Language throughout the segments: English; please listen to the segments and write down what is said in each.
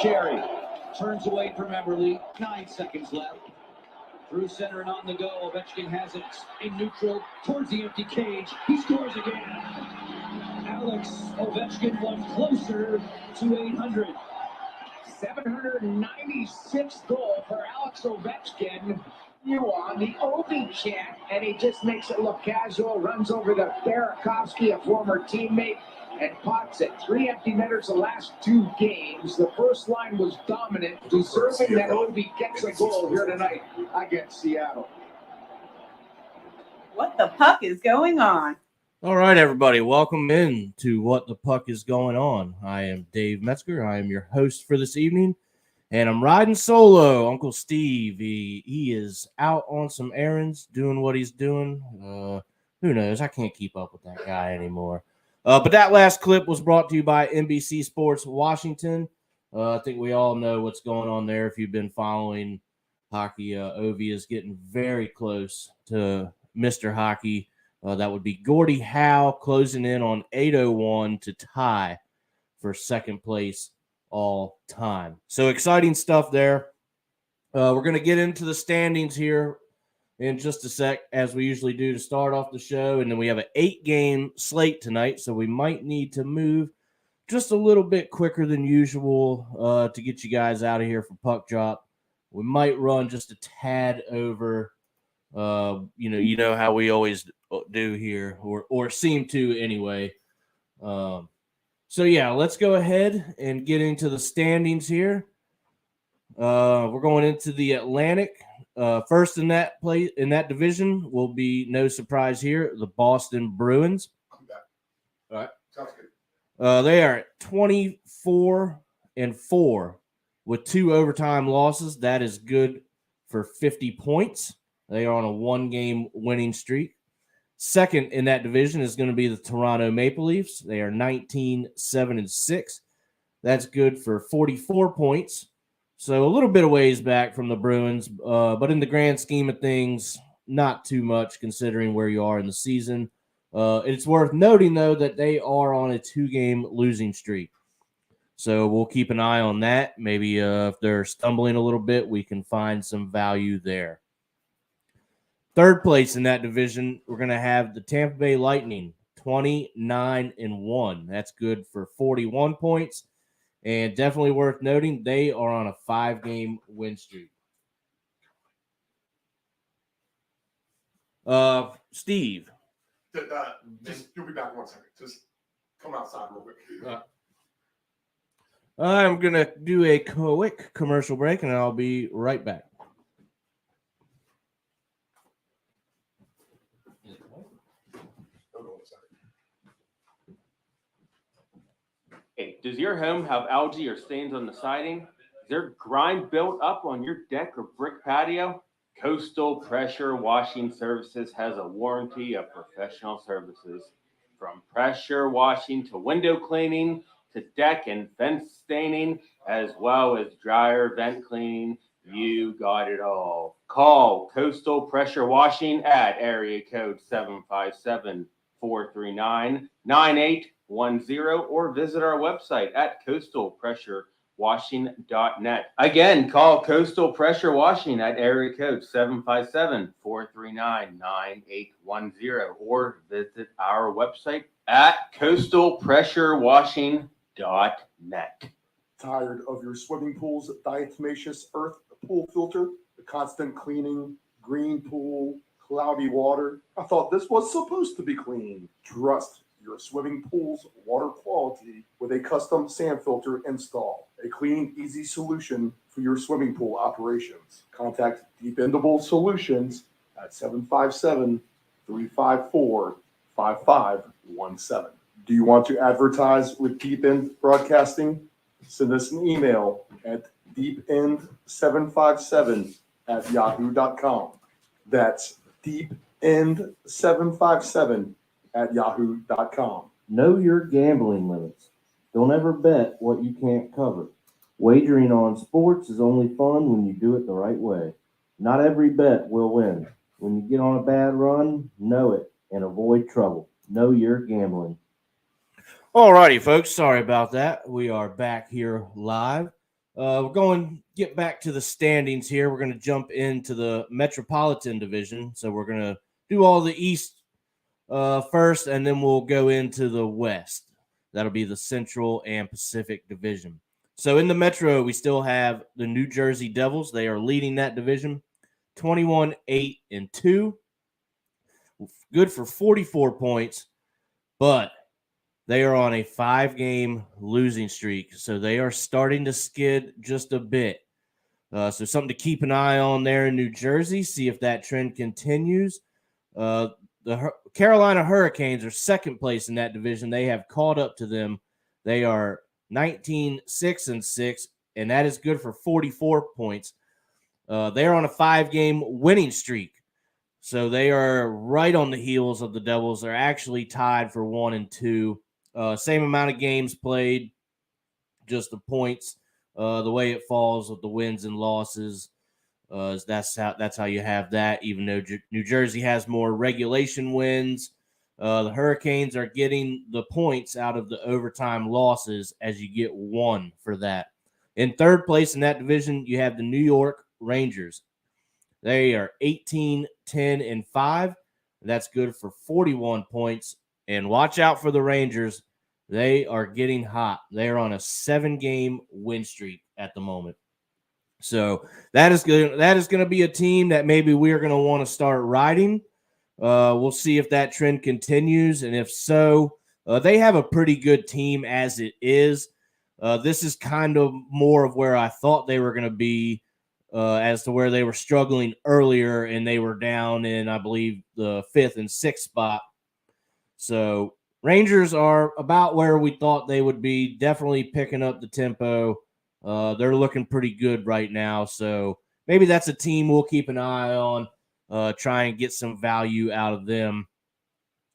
Sherry turns away from Everly. 9 seconds left. Through center and on the go. Ovechkin has it in neutral towards the empty cage. He scores again. Alex Ovechkin one closer to 800. 796th goal for Alex Ovechkin. You on the Ovi chant, and he just makes it look casual. Runs over to Barakovsky, a former teammate, and pots it. 3 empty netters the last 2 games. The first line was dominant, deserving that Ovi gets a goal here tonight against Seattle. What the puck is going on? All right, everybody. Welcome in to What the Puck is Going On. I am Dave Metzger. I am your host for this evening, and I'm riding solo. Uncle Steve, he is out on some errands, doing what he's doing. Who knows? I can't keep up with that guy anymore. But that last clip was brought to you by NBC Sports Washington. I think we all know what's going on there. If you've been following hockey, Ovi is getting very close to Mr. Hockey. That would be Gordie Howe closing in on 801 to tie for second place all time. So exciting stuff there. We're going to get into the standings here in just a sec, as we usually do to start off the show. And then we have an 8-game slate tonight, so we might need to move just a little bit quicker than usual to get you guys out of here for puck drop. We might run just a tad over. You know how we always do here, or seem to anyway. So yeah, let's go ahead and get into the standings here. We're going into the Atlantic. First in that division will be, no surprise here, the Boston Bruins. I'm back. All right, sounds good. They are at 24-4 with 2 overtime losses. That is good for 50 points. They are on a 1-game winning streak. Second in that division is going to be the Toronto Maple Leafs. They are 19-7-6. That's good for 44 points. So a little bit of ways back from the Bruins, but in the grand scheme of things, not too much considering where you are in the season. It's worth noting, though, that they are on a 2-game losing streak. So we'll keep an eye on that. Maybe if they're stumbling a little bit, we can find some value there. Third place in that division, we're going to have the Tampa Bay Lightning, 29-1. That's good for 41 points. And definitely worth noting, they are on a 5-game win streak. Steve. Just you'll be back 1 second. Just come outside real quick. I'm going to do a quick commercial break, and I'll be right back. Hey, does your home have algae or stains on the siding? Is there grime built up on your deck or brick patio? Coastal Pressure Washing Services has a warranty of professional services. From pressure washing to window cleaning to deck and fence staining, as well as dryer vent cleaning, you got it all. Call Coastal Pressure Washing at area code 757-439-9810 or visit our website at coastalpressurewashing.net. Again, call Coastal Pressure Washing at area code 757-439-9810 or visit our website at coastalpressurewashing.net. Tired of your swimming pool's diatomaceous earth pool filter, the constant cleaning, green pool, cloudy water? I thought this was supposed to be clean. Trust your swimming pool's water quality with a custom sand filter install. A clean, easy solution for your swimming pool operations. Contact Dependable Solutions at 757-354-5517. Do you want to advertise with Deep End Broadcasting? Send us an email at deepend757@yahoo.com. That's deepend757@yahoo.com. Know your gambling limits. Don't ever bet what you can't cover. Wagering on sports is only fun when you do it the right way. Not every bet will win. When you get on a bad run, know it and avoid trouble. Know your gambling. All righty, folks. Sorry about that. We are back here live. We're going to get back to the standings here. We're going to jump into the Metropolitan Division. So we're going to do all the East first, and then we'll go into the West. That'll be the Central and Pacific Division. So in the Metro, we still have the New Jersey Devils. They are leading that division, 21-8-2. Good for 44 points, but they are on a 5-game losing streak, so they are starting to skid just a bit. So something to keep an eye on there in New Jersey, see if that trend continues. The Carolina Hurricanes are second place in that division. They have caught up to them. They are 19-6-6, and that is good for 44 points. They're on a 5-game winning streak. So they are right on the heels of the Devils. They're actually tied for 1 and 2. Same amount of games played, just the points. The way it falls with the wins and losses, that's how you have that. Even though New Jersey has more regulation wins, the Hurricanes are getting the points out of the overtime losses as you get 1 for that. In third place in that division, you have the New York Rangers. They are 18-10-5. That's good for 41 points. And watch out for the Rangers. They are getting hot. They are on a 7-game win streak at the moment. So that is good. That is going to be a team that maybe we are going to want to start riding. We'll see if that trend continues. And if so, they have a pretty good team as it is. This is kind of more of where I thought they were going to be. As to where they were struggling earlier, and they were down in, I believe, the 5th and 6th spot. So Rangers are about where we thought they would be, definitely picking up the tempo. They're looking pretty good right now. So maybe that's a team we'll keep an eye on, try and get some value out of them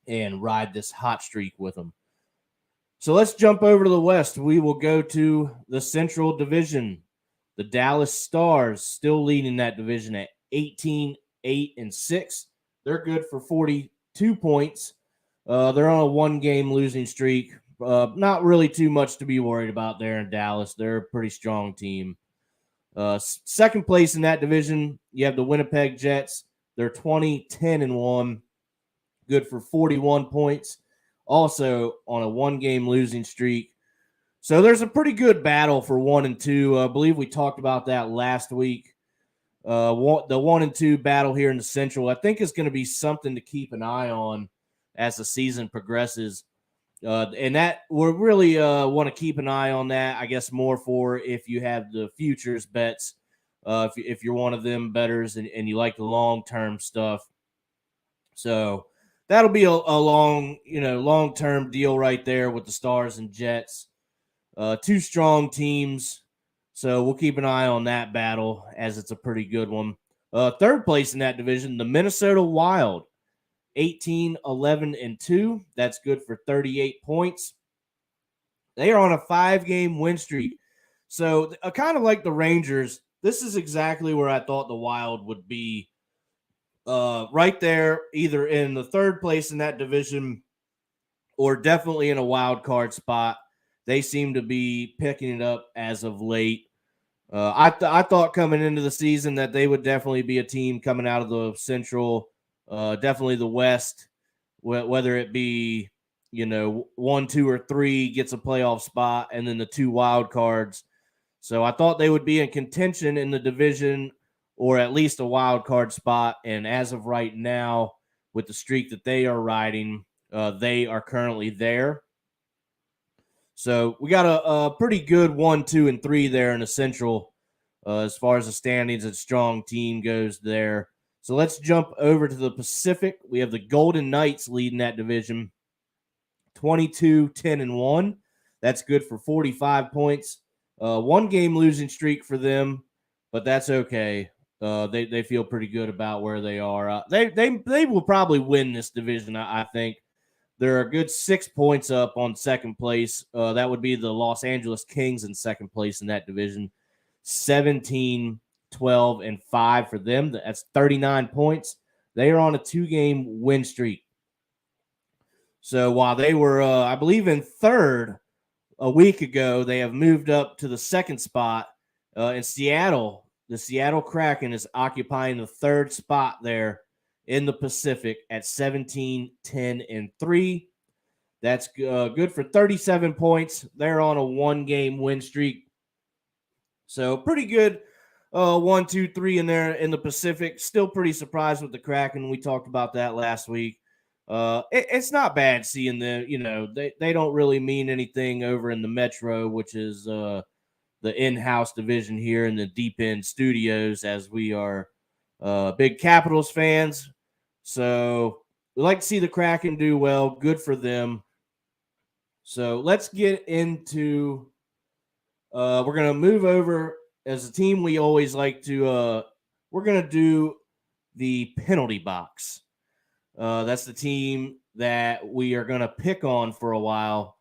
and ride this hot streak with them. So let's jump over to the West. We will go to the Central Division. The Dallas Stars still leading that division at 18-8-6. They're good for 42 points. They're on a 1-game losing streak. Not really too much to be worried about there in Dallas. They're a pretty strong team. Second place in that division, you have the Winnipeg Jets. They're 20-10-1. Good for 41 points. Also on a 1-game losing streak. So there's a pretty good battle for 1 and 2. I believe we talked about that last week. The 1 and 2 battle here in the Central, I think, is going to be something to keep an eye on as the season progresses. And that we really want to keep an eye on that, I guess, more for if you have the futures bets, if you're one of them bettors and you like the long-term stuff. So that'll be a long-term deal right there with the Stars and Jets. 2 strong teams, so we'll keep an eye on that battle as it's a pretty good one. Third place in that division, the Minnesota Wild, 18-11-2. That's good for 38 points. They are on a 5-game win streak. So kind of like the Rangers, this is exactly where I thought the Wild would be. Right there, either in the third place in that division or definitely in a wild card spot. They seem to be picking it up as of late. I thought coming into the season that they would definitely be a team coming out of the Central, definitely the West, whether it be, 1, 2, or 3 gets a playoff spot, and then the 2 wild cards. So I thought they would be in contention in the division or at least a wild card spot. And as of right now, with the streak that they are riding, they are currently there. So we got a pretty good 1, 2, and 3 there in the Central as far as the standings and strong team goes there. So let's jump over to the Pacific. We have the Golden Knights leading that division, 22-10-1. That's good for 45 points. 1-game losing streak for them, but that's okay. They feel pretty good about where they are. They will probably win this division, I think. They're a good 6 points up on second place. That would be the Los Angeles Kings in second place in that division. 17-12-5 for them. That's 39 points. They are on a 2-game win streak. So while they were, I believe, in third a week ago, they have moved up to the second spot, In Seattle, the Seattle Kraken is occupying the third spot there in the Pacific at 17, 10, and 3. That's good for 37 points. They're on a 1-game win streak. So pretty good 1, 2, 3 in there in the Pacific. Still pretty surprised with the Kraken. We talked about that last week. It's not bad seeing them. They don't really mean anything over in the Metro, which is the in-house division here in the Deep End Studios, as we are big Capitals fans. So we like to see the Kraken do well. Good for them. So let's get into we're going to move over as a team. We always like to we're going to do the penalty box. That's the team that we are going to pick on for a while,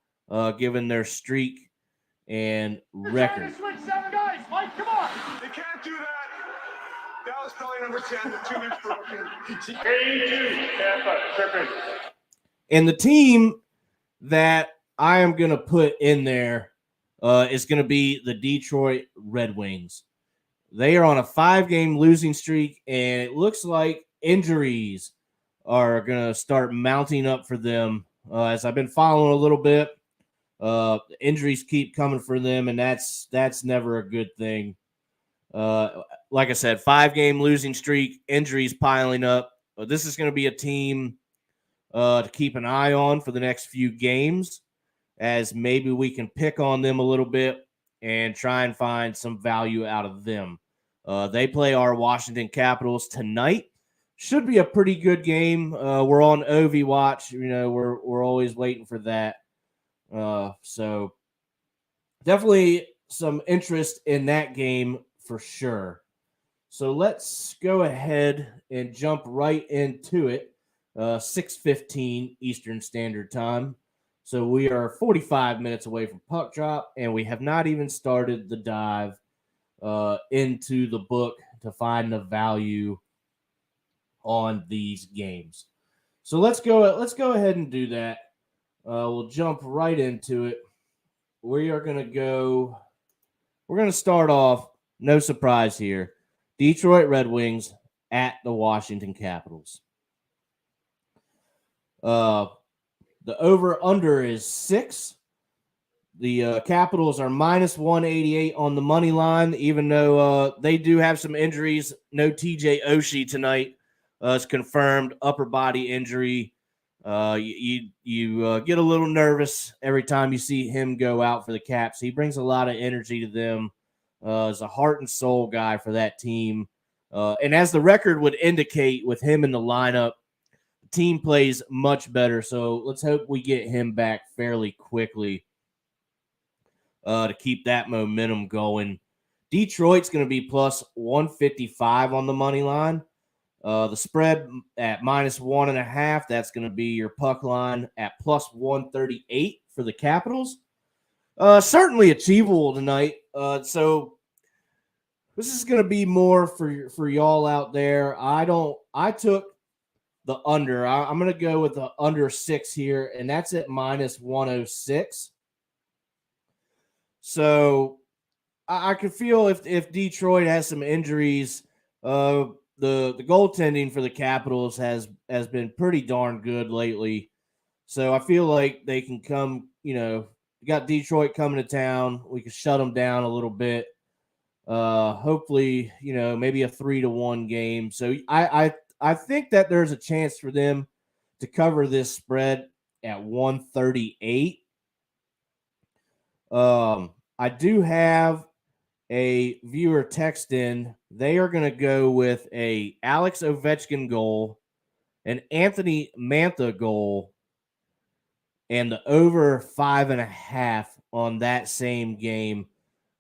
given their streak and record. Trying to switch 7 guys. Mike, come on. They can't do that. That was probably number 10. The 2 minutes broken. 82. Tampa. Tripping. And the team that I am going to put in there is going to be the Detroit Red Wings. They are on a 5-game losing streak, and it looks like injuries are going to start mounting up for them. As I've been following a little bit, injuries keep coming for them, and that's never a good thing. Like I said, 5-game losing streak, injuries piling up. But this is going to be a team to keep an eye on for the next few games, as maybe we can pick on them a little bit and try and find some value out of them. They play our Washington Capitals tonight. Should be a pretty good game. We're on OV watch. We're always waiting for that. So definitely some interest in that game for sure. So let's go ahead and jump right into it. 6:15 Eastern Standard Time. So we are 45 minutes away from puck drop, and we have not even started the dive into the book to find the value on these games. So let's go ahead and do that. We'll jump right into it. We're going to start off, no surprise here, Detroit Red Wings at the Washington Capitals. The over-under is 6. The Capitals are minus 188 on the money line, even though they do have some injuries. No TJ Oshie tonight. It's confirmed upper body injury. You get a little nervous every time you see him go out for the Caps. He brings a lot of energy to them. Is a heart and soul guy for that team. And as the record would indicate, with him in the lineup, the team plays much better. So let's hope we get him back fairly quickly to keep that momentum going. Detroit's going to be plus 155 on the money line. The spread at minus 1.5. That's going to be your puck line at plus 138 for the Capitals. Certainly achievable tonight. So this is going to be more for y'all out there. I took the under. I'm going to go with the under 6 here, and that's at minus 106. So I can feel if Detroit has some injuries, the goaltending for the Capitals has been pretty darn good lately. So I feel like they can come, got Detroit coming to town. We can shut them down a little bit. Hopefully, maybe a 3-1 game. So I think that there's a chance for them to cover this spread at 138. I do have a viewer text in. They are going to go with a Alex Ovechkin goal, an Anthony Mantha goal, and the over 5.5 on that same game.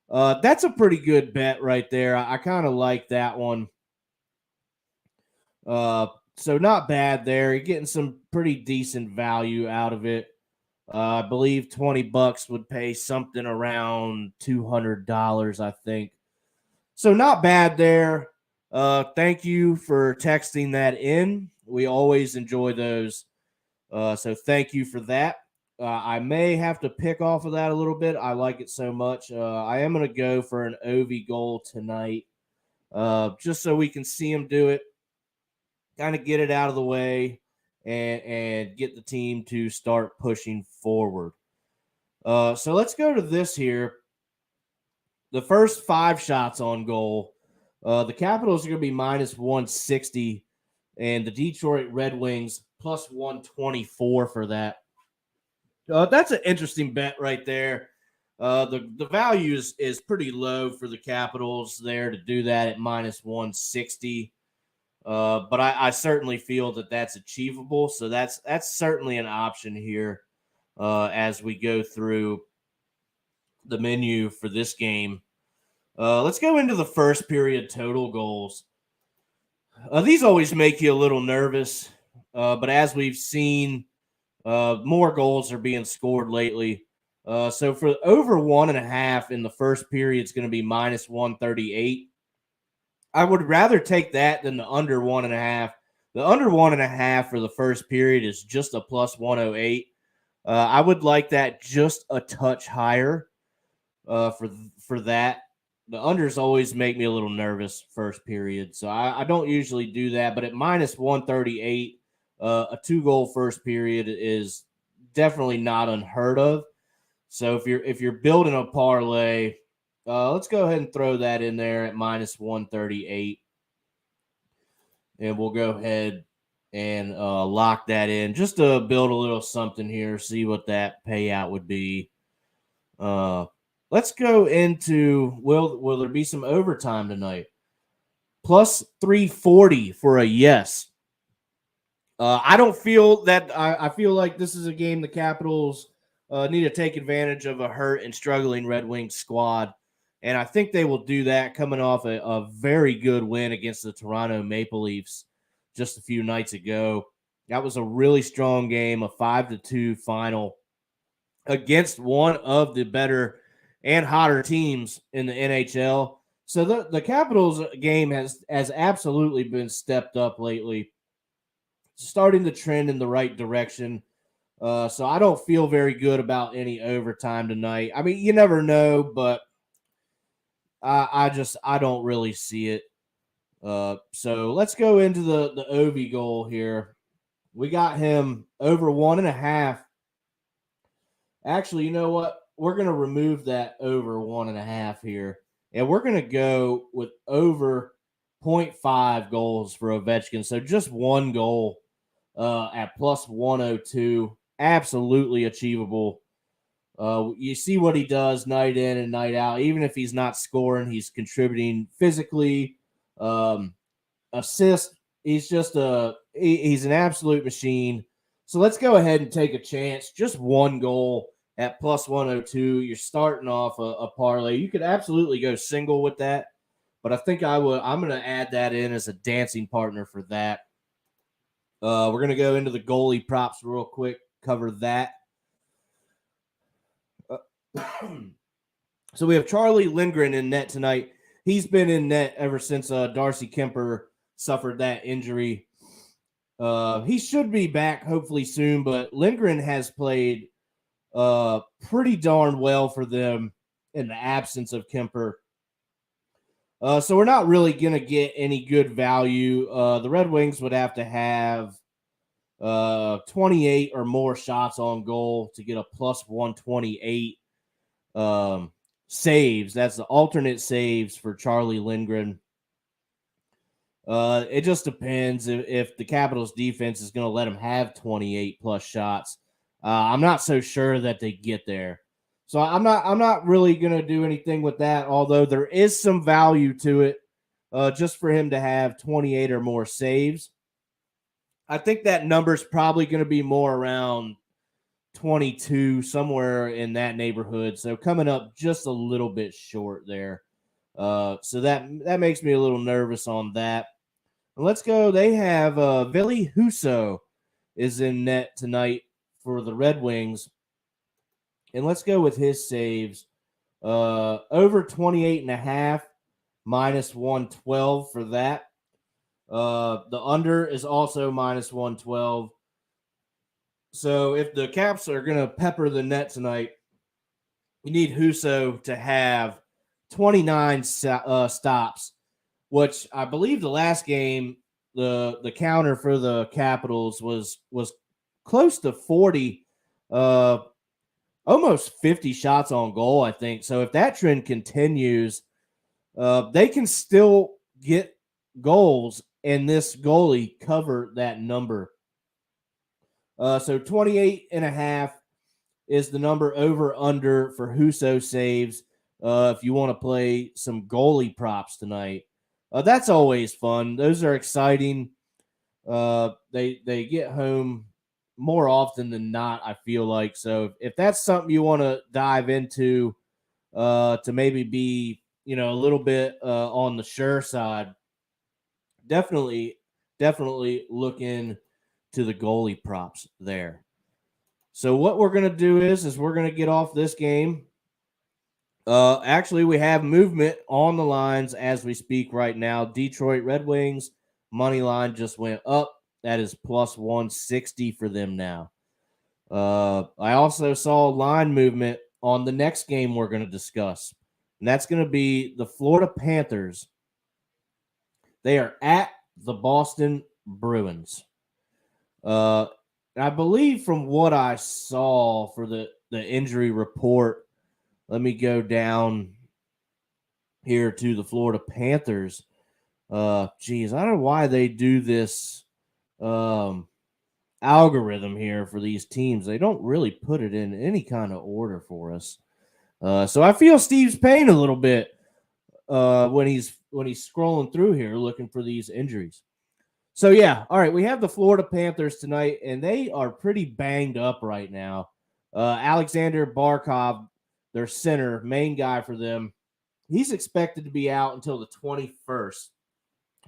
That's a pretty good bet right there. I kind of like that one. So not bad there. You're getting some pretty decent value out of it. I believe $20 would pay something around $200, I think. So not bad there. Thank you for texting that in. We always enjoy those. So thank you for that. I may have to pick off of that a little bit. I like it so much. I am going to go for an Ovi goal tonight, just so we can see him do it, kind of get it out of the way, and get the team to start pushing forward. So let's go to this here. The first 5 shots on goal, the Capitals are going to be minus 160, and the Detroit Red Wings plus 124 for that. That's an interesting bet right there. The value is pretty low for the Capitals there to do that at minus 160. But I certainly feel that that's achievable. So that's certainly an option here as we go through the menu for this game. Let's go into the first period total goals. These always make you a little nervous, but as we've seen, more goals are being scored lately. So for over 1.5 in the first period, it's going to be minus 138. I would rather take that than the under 1.5. The under 1.5 for the first period is just a plus 108. I would like that just a touch higher for that. The unders always make me a little nervous first period, so I don't usually do that. But at minus 138, a 2-goal first period is definitely not unheard of. So if you're building a parlay, let's go ahead and throw that in there at minus 138, and we'll go ahead and lock that in just to build a little something here. See what that payout would be. Let's go into will there be some overtime tonight? Plus 340 for a yes. I don't feel that. I feel like this is a game the Capitals need to take advantage of a hurt and struggling Red Wings squad, and I think they will do that coming off a very good win against the Toronto Maple Leafs just a few nights ago. That was a really strong game, a 5-2 final against one of the better and hotter teams in the NHL. So the Capitals game has absolutely been stepped up lately, starting to trend in the right direction. So I don't feel very good about any overtime tonight. I mean, you never know, but I don't really see it. So let's go into the Ovi goal here. We got him over 1.5. Actually, you know what? We're going to remove that over 1.5 here, and we're going to go with over 0.5 goals for Ovechkin. So just 1 goal at plus 102. Absolutely achievable. You see what he does night in and night out. Even if he's not scoring, he's contributing physically. Assist. He's just he's an absolute machine. So let's go ahead and take a chance. Just 1 goal at plus 102. You're starting off a parlay. You could absolutely go single with that, but I think I'm going to add that in as a dancing partner for that. We're going to go into the goalie props real quick, cover that. So we have Charlie Lindgren in net tonight. He's been in net ever since Darcy Kemper suffered that injury. He should be back hopefully soon, but Lindgren has played pretty darn well for them in the absence of Kemper. So we're not really going to get any good value. The Red Wings would have to have 28 or more shots on goal to get a plus 128 saves. That's the alternate saves for Charlie Lindgren. It just depends if the Capitals defense is going to let him have 28 plus shots. I'm not so sure that they get there. So I'm not really going to do anything with that, although there is some value to it just for him to have 28 or more saves. I think that number is probably going to be more around 22, somewhere in that neighborhood. So coming up just a little bit short there. So that makes me a little nervous on that. Let's go. They have Ville Husso is in net tonight for the Red Wings. And let's go with his saves. Over 28.5, minus 112 for that. The under is also minus 112. So if the Caps are going to pepper the net tonight, you need Husso to have 29 stops, which I believe the last game, the counter for the Capitals was close to 40, almost 50 shots on goal, I think. So if that trend continues, they can still get goals, and this goalie cover that number. So 28.5 is the number over under for Husso saves. If you want to play some goalie props tonight, that's always fun. Those are exciting. They get home more often than not, I feel like. So if that's something you want to dive into, to maybe be, a little bit on the sure side, definitely look in to the goalie props there. So what we're going to do is we're going to get off this game. Actually, we have movement on the lines as we speak right now. Detroit Red Wings money line just went up. That is plus 160 for them now. I also saw line movement on the next game we're going to discuss, and that's going to be the Florida Panthers. They are at the Boston Bruins. I believe from what I saw for the injury report, let me go down here to the Florida Panthers. I don't know why they do this algorithm here for these teams. They don't really put it in any kind of order for us. So I feel Steve's pain a little bit when he's scrolling through here looking for these injuries. So, yeah, all right, we have the Florida Panthers tonight, and they are pretty banged up right now. Alexander Barkov, their center, main guy for them, he's expected to be out until the 21st.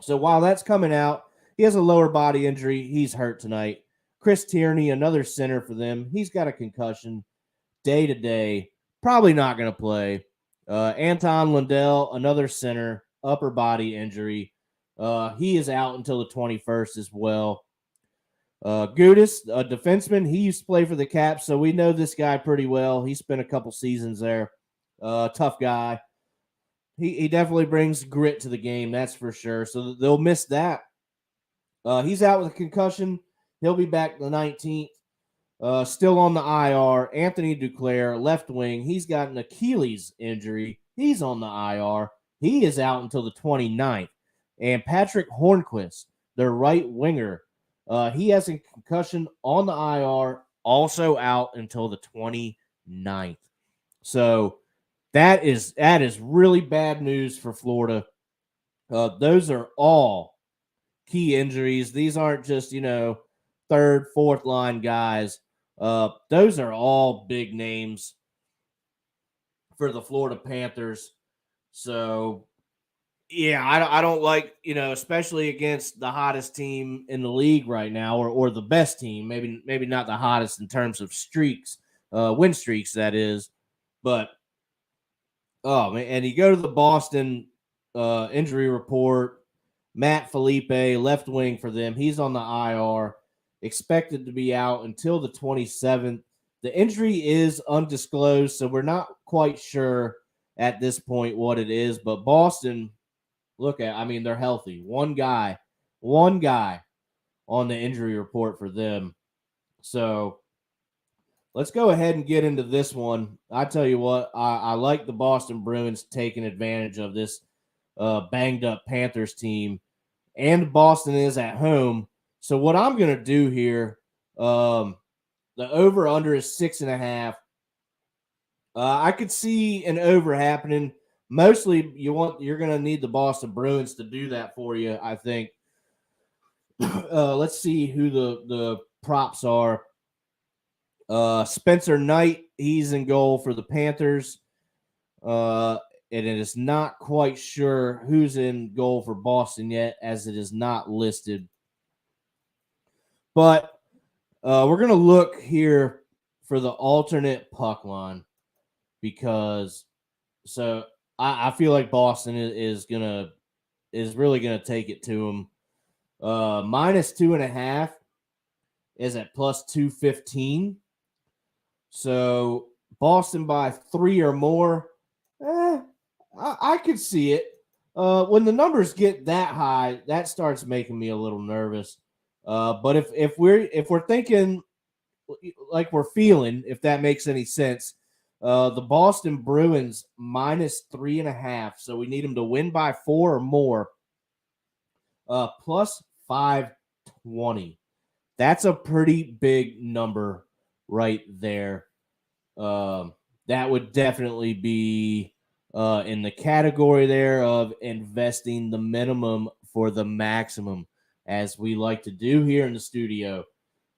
So while that's coming out, he has a lower body injury. He's hurt tonight. Chris Tierney, another center for them, he's got a concussion day-to-day, probably not going to play. Anton Lundell, another center, upper body injury. He is out until the 21st as well. Gudis, a defenseman, he used to play for the Caps, so we know this guy pretty well. He spent a couple seasons there. Tough guy. He definitely brings grit to the game, that's for sure. So they'll miss that. He's out with a concussion. He'll be back the 19th. Still on the IR. Anthony Duclair, left wing. He's got an Achilles injury. He's on the IR. He is out until the 29th. And Patrick Hornquist, their right winger, he has a concussion on the IR, also out until the 29th. So that is really bad news for Florida. Those are all key injuries. These aren't just, third, fourth line guys. Those are all big names for the Florida Panthers. So, yeah, I don't like, especially against the hottest team in the league right now, or the best team. Maybe not the hottest in terms of streaks, win streaks, that is. But, oh, man, and you go to the Boston injury report, Matt Felipe, left wing for them. He's on the IR, expected to be out until the 27th. The injury is undisclosed, so we're not quite sure at this point what it is. But Boston, they're healthy. One guy on the injury report for them. So let's go ahead and get into this one. I tell you what, I like the Boston Bruins taking advantage of this banged up Panthers team, and Boston is at home. So what I'm going to do here, the over-under is 6.5. I could see an over happening. Mostly, you're going to need the Boston Bruins to do that for you, I think. Let's see who the props are. Spencer Knight, he's in goal for the Panthers. And it is not quite sure who's in goal for Boston yet, as it is not listed. But we're going to look here for the alternate puck line, because I feel like Boston is really gonna take it to them. -2.5 is at plus 215. So Boston by 3 or more. I could see it. When the numbers get that high, that starts making me a little nervous. But if we're thinking like we're feeling, if that makes any sense, the Boston Bruins minus 3.5. So we need them to win by 4 or more. Plus 520. That's a pretty big number right there. That would definitely be in the category there of investing the minimum for the maximum, as we like to do here in the studio.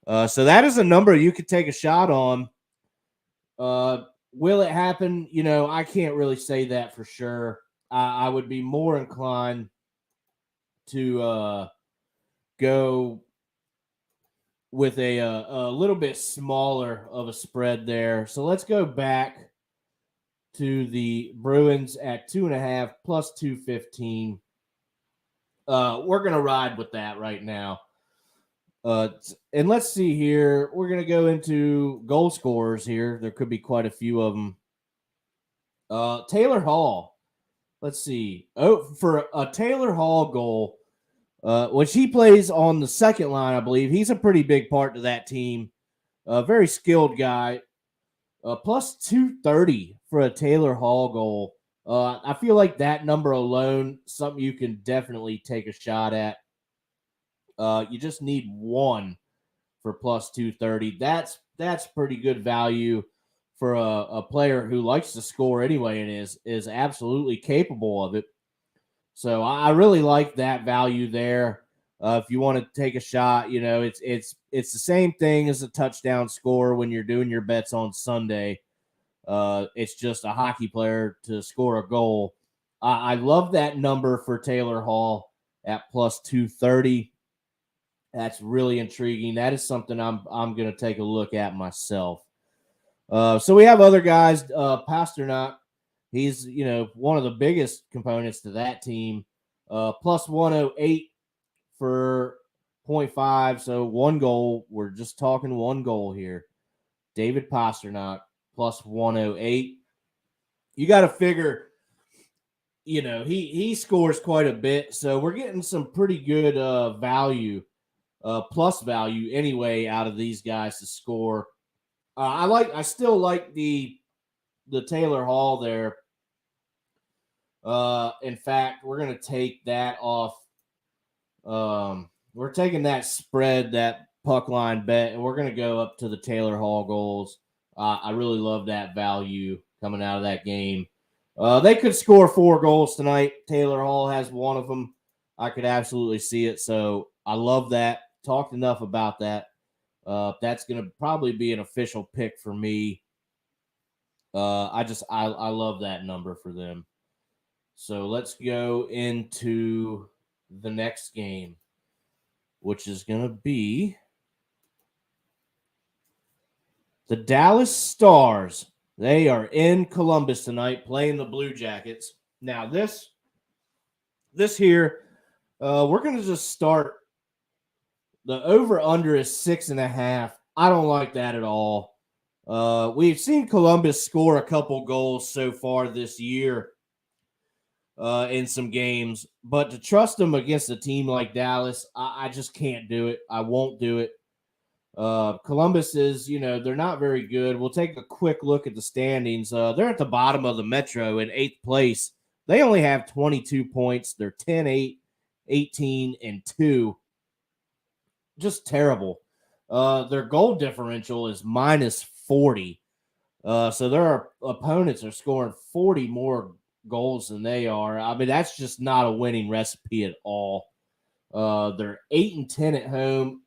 So that is a number you could take a shot on. Will it happen? I can't really say that for sure. I would be more inclined to go with a little bit smaller of a spread there. So let's go back to the Bruins at 2.5 plus 215. We're going to ride with that right now. And let's see here. We're going to go into goal scorers here. There could be quite a few of them. Taylor Hall. Let's see. For a Taylor Hall goal, which he plays on the second line, I believe. He's a pretty big part to that team. A very skilled guy. Plus 230 for a Taylor Hall goal. I feel like that number alone, something you can definitely take a shot at. You just need one for plus 230. That's pretty good value for a player who likes to score anyway and is absolutely capable of it. So I really like that value there. If you want to take a shot, it's the same thing as a touchdown score when you're doing your bets on Sunday. It's just a hockey player to score a goal. I love that number for Taylor Hall at plus 230. That's really intriguing. That is something I'm going to take a look at myself. So we have other guys. Pasternak, he's one of the biggest components to that team. Plus 108 for 0.5. So one goal. We're just talking one goal here. David Pasternak plus 108. You got to figure, he scores quite a bit. So we're getting some pretty good value. Plus value anyway out of these guys to score. I still like the Taylor Hall there. In fact, we're going to take that off. We're taking that spread, that puck line bet, and we're going to go up to the Taylor Hall goals. I really love that value coming out of that game. They could score 4 goals tonight. Taylor Hall has one of them. I could absolutely see it. So I love that. Talked enough about that. That's going to probably be an official pick for me. I love that number for them. So let's go into the next game, which is going to be the Dallas Stars. They are in Columbus tonight playing the Blue Jackets. Now this here, we're going to just start. The over-under is 6.5. I don't like that at all. We've seen Columbus score a couple goals so far this year in some games, but to trust them against a team like Dallas, I just can't do it. I won't do it. Columbus is, they're not very good. We'll take a quick look at the standings. They're at the bottom of the Metro in 8th place. They only have 22 points. They're 10-8, 18-2. Just terrible. Their goal differential is minus 40. So their opponents are scoring 40 more goals than they are. I mean, that's just not a winning recipe at all. They're 8-10 at home.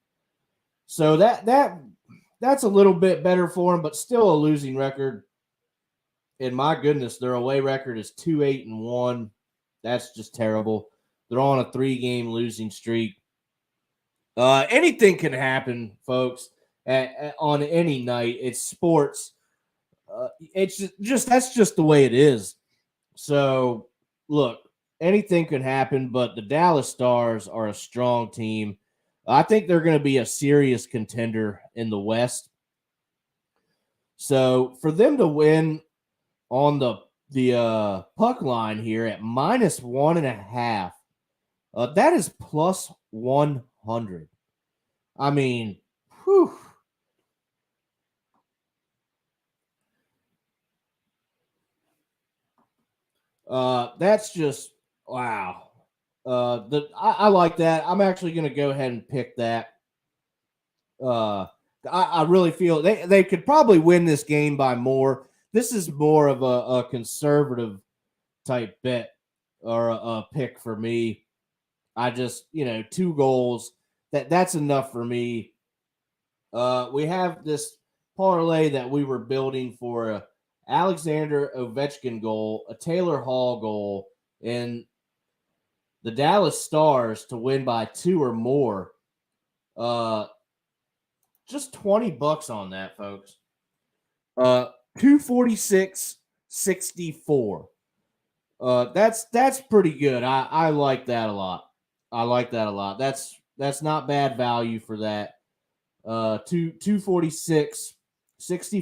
So that's a little bit better for them, but still a losing record. And my goodness, their away record is 2-8-1. That's just terrible. They're on a 3-game losing streak. Anything can happen, folks, on any night. It's sports. It's just that's just the way it is. So, look, anything can happen, but the Dallas Stars are a strong team. I think they're going to be a serious contender in the West. So for them to win on the puck line here at -1.5, that is plus 100. I mean, whew. That's just wow. I like that. I'm actually going to go ahead and pick that. I really feel they could probably win this game by more. This is more of a conservative type bet or a pick for me. I just 2 goals that's enough for me. We have this parlay that we were building for a Alexander Ovechkin goal, a Taylor Hall goal, and the Dallas Stars to win by 2 or more. Just $20 on that, folks. 246.64. That's pretty good. I like that a lot. That's not bad value for that. 246.64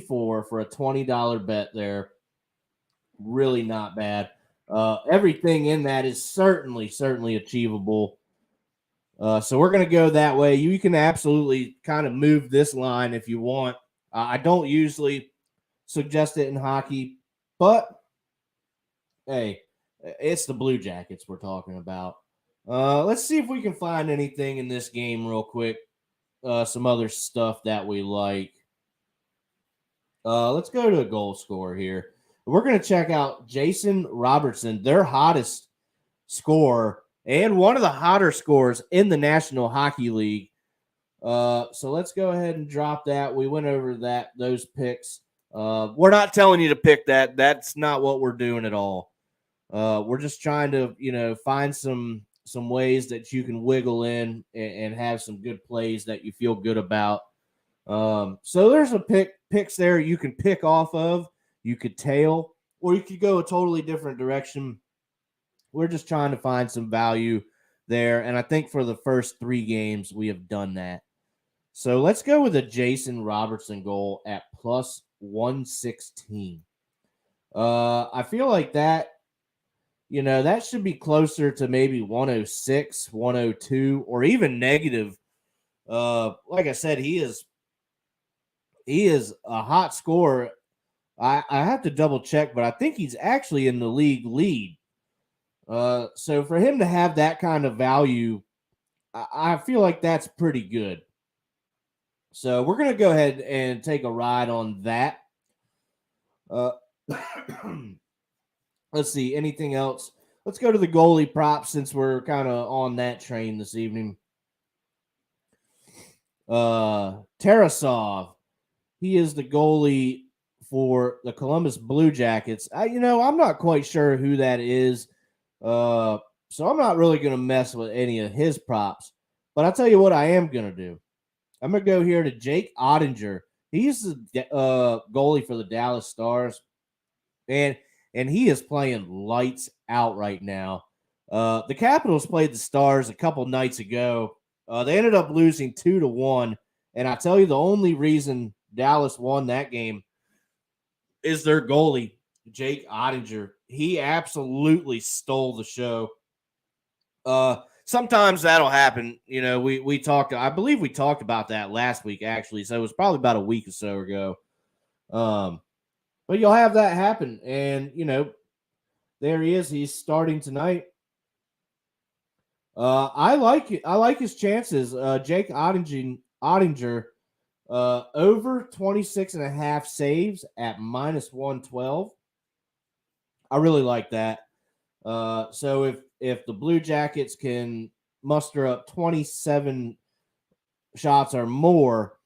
for a $20 bet there. Really not bad. Everything in that is certainly achievable. So we're going to go that way. You can absolutely kind of move this line if you want. I don't usually suggest it in hockey, but hey, it's the Blue Jackets we're talking about. Let's see if we can find anything in this game real quick. Some other stuff that we like. Let's go to a goal scorer here. We're going to check out Jason Robertson, their hottest scorer and one of the hotter scorers in the National Hockey League. So let's go ahead and drop that. We went over those picks. We're not telling you to pick that. That's not what we're doing at all. We're just trying to, find some ways that you can wiggle in and have some good plays that you feel good about. So there's picks there you can pick off of. You could tail, or you could go a totally different direction. We're just trying to find some value there. And I think for the first 3 games, we have done that. So let's go with a Jason Robertson goal at plus 116. I feel like that, that should be closer to maybe 106, 102, or even negative. Like I said, he is a hot scorer. I have to double check, but I think he's actually in the league lead. So for him to have that kind of value, I feel like that's pretty good. So we're going to go ahead and take a ride on that. Let's see, anything else? Let's go to the goalie props since we're kind of on that train this evening. Tarasov, he is the goalie for the Columbus Blue Jackets. I'm not quite sure who that is. So I'm not really going to mess with any of his props. But I'll tell you what I am going to do. I'm going to go here to Jake Ottinger. He's the goalie for the Dallas Stars. And he is playing lights out right now. The Capitals played the Stars a couple nights ago. They ended up losing 2-1. And I tell you, the only reason Dallas won that game is their goalie, Jake Ottinger. He absolutely stole the show. Sometimes that'll happen. We talked, I believe we talked about that last week, actually. So it was probably about a week or so ago. But you'll have that happen. And, there he is. He's starting tonight. I like it. I like his chances. Jake Ottinger, over 26.5 saves at -112. I really like that. So if the Blue Jackets can muster up 27 shots or more,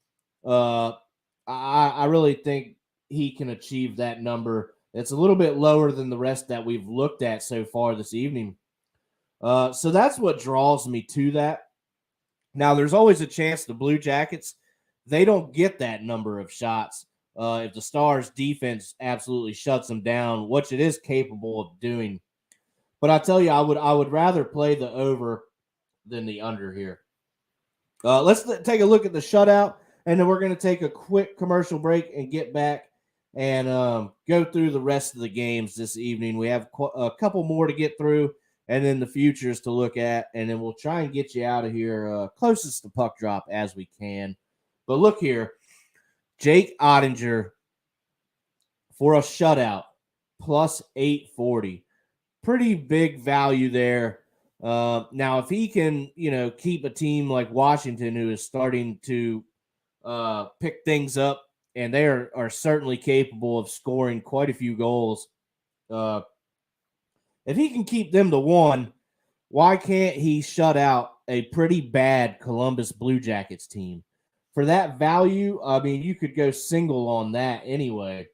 I really think he can achieve that number. It's a little bit lower than the rest that we've looked at so far this evening. So that's what draws me to that. Now, there's always a chance the Blue Jackets, they don't get that number of shots. If the Stars defense absolutely shuts them down, which it is capable of doing. But I tell you, I would rather play the over than the under here. Let's take a look at the shutout, and then we're going to take a quick commercial break and get back and go through the rest of the games this evening. We have a couple more to get through, and then the futures to look at, and then we'll try and get you out of here closest to puck drop as we can. But look here, Jake Ottinger for a shutout, plus 840. Pretty big value there. Now, if he can, keep a team like Washington, who is starting to pick things up, and they are certainly capable of scoring quite a few goals. If he can keep them to 1, why can't he shut out a pretty bad Columbus Blue Jackets team? For that value, I mean, you could go single on that anyway.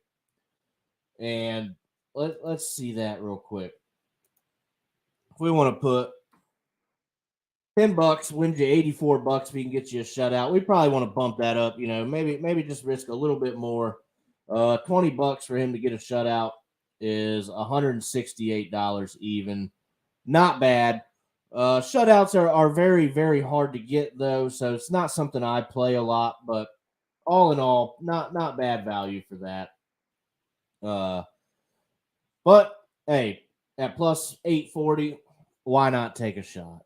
And let's see that real quick. If we want to put $10 wins you $84 if he can get you a shutout, we probably want to bump that up. Maybe just risk a little bit more. $20 for him to get a shutout is $168 even. Not bad. Shutouts are very, very hard to get though, so it's not something I play a lot. But all in all, not bad value for that. But hey, at plus 840, why not take a shot?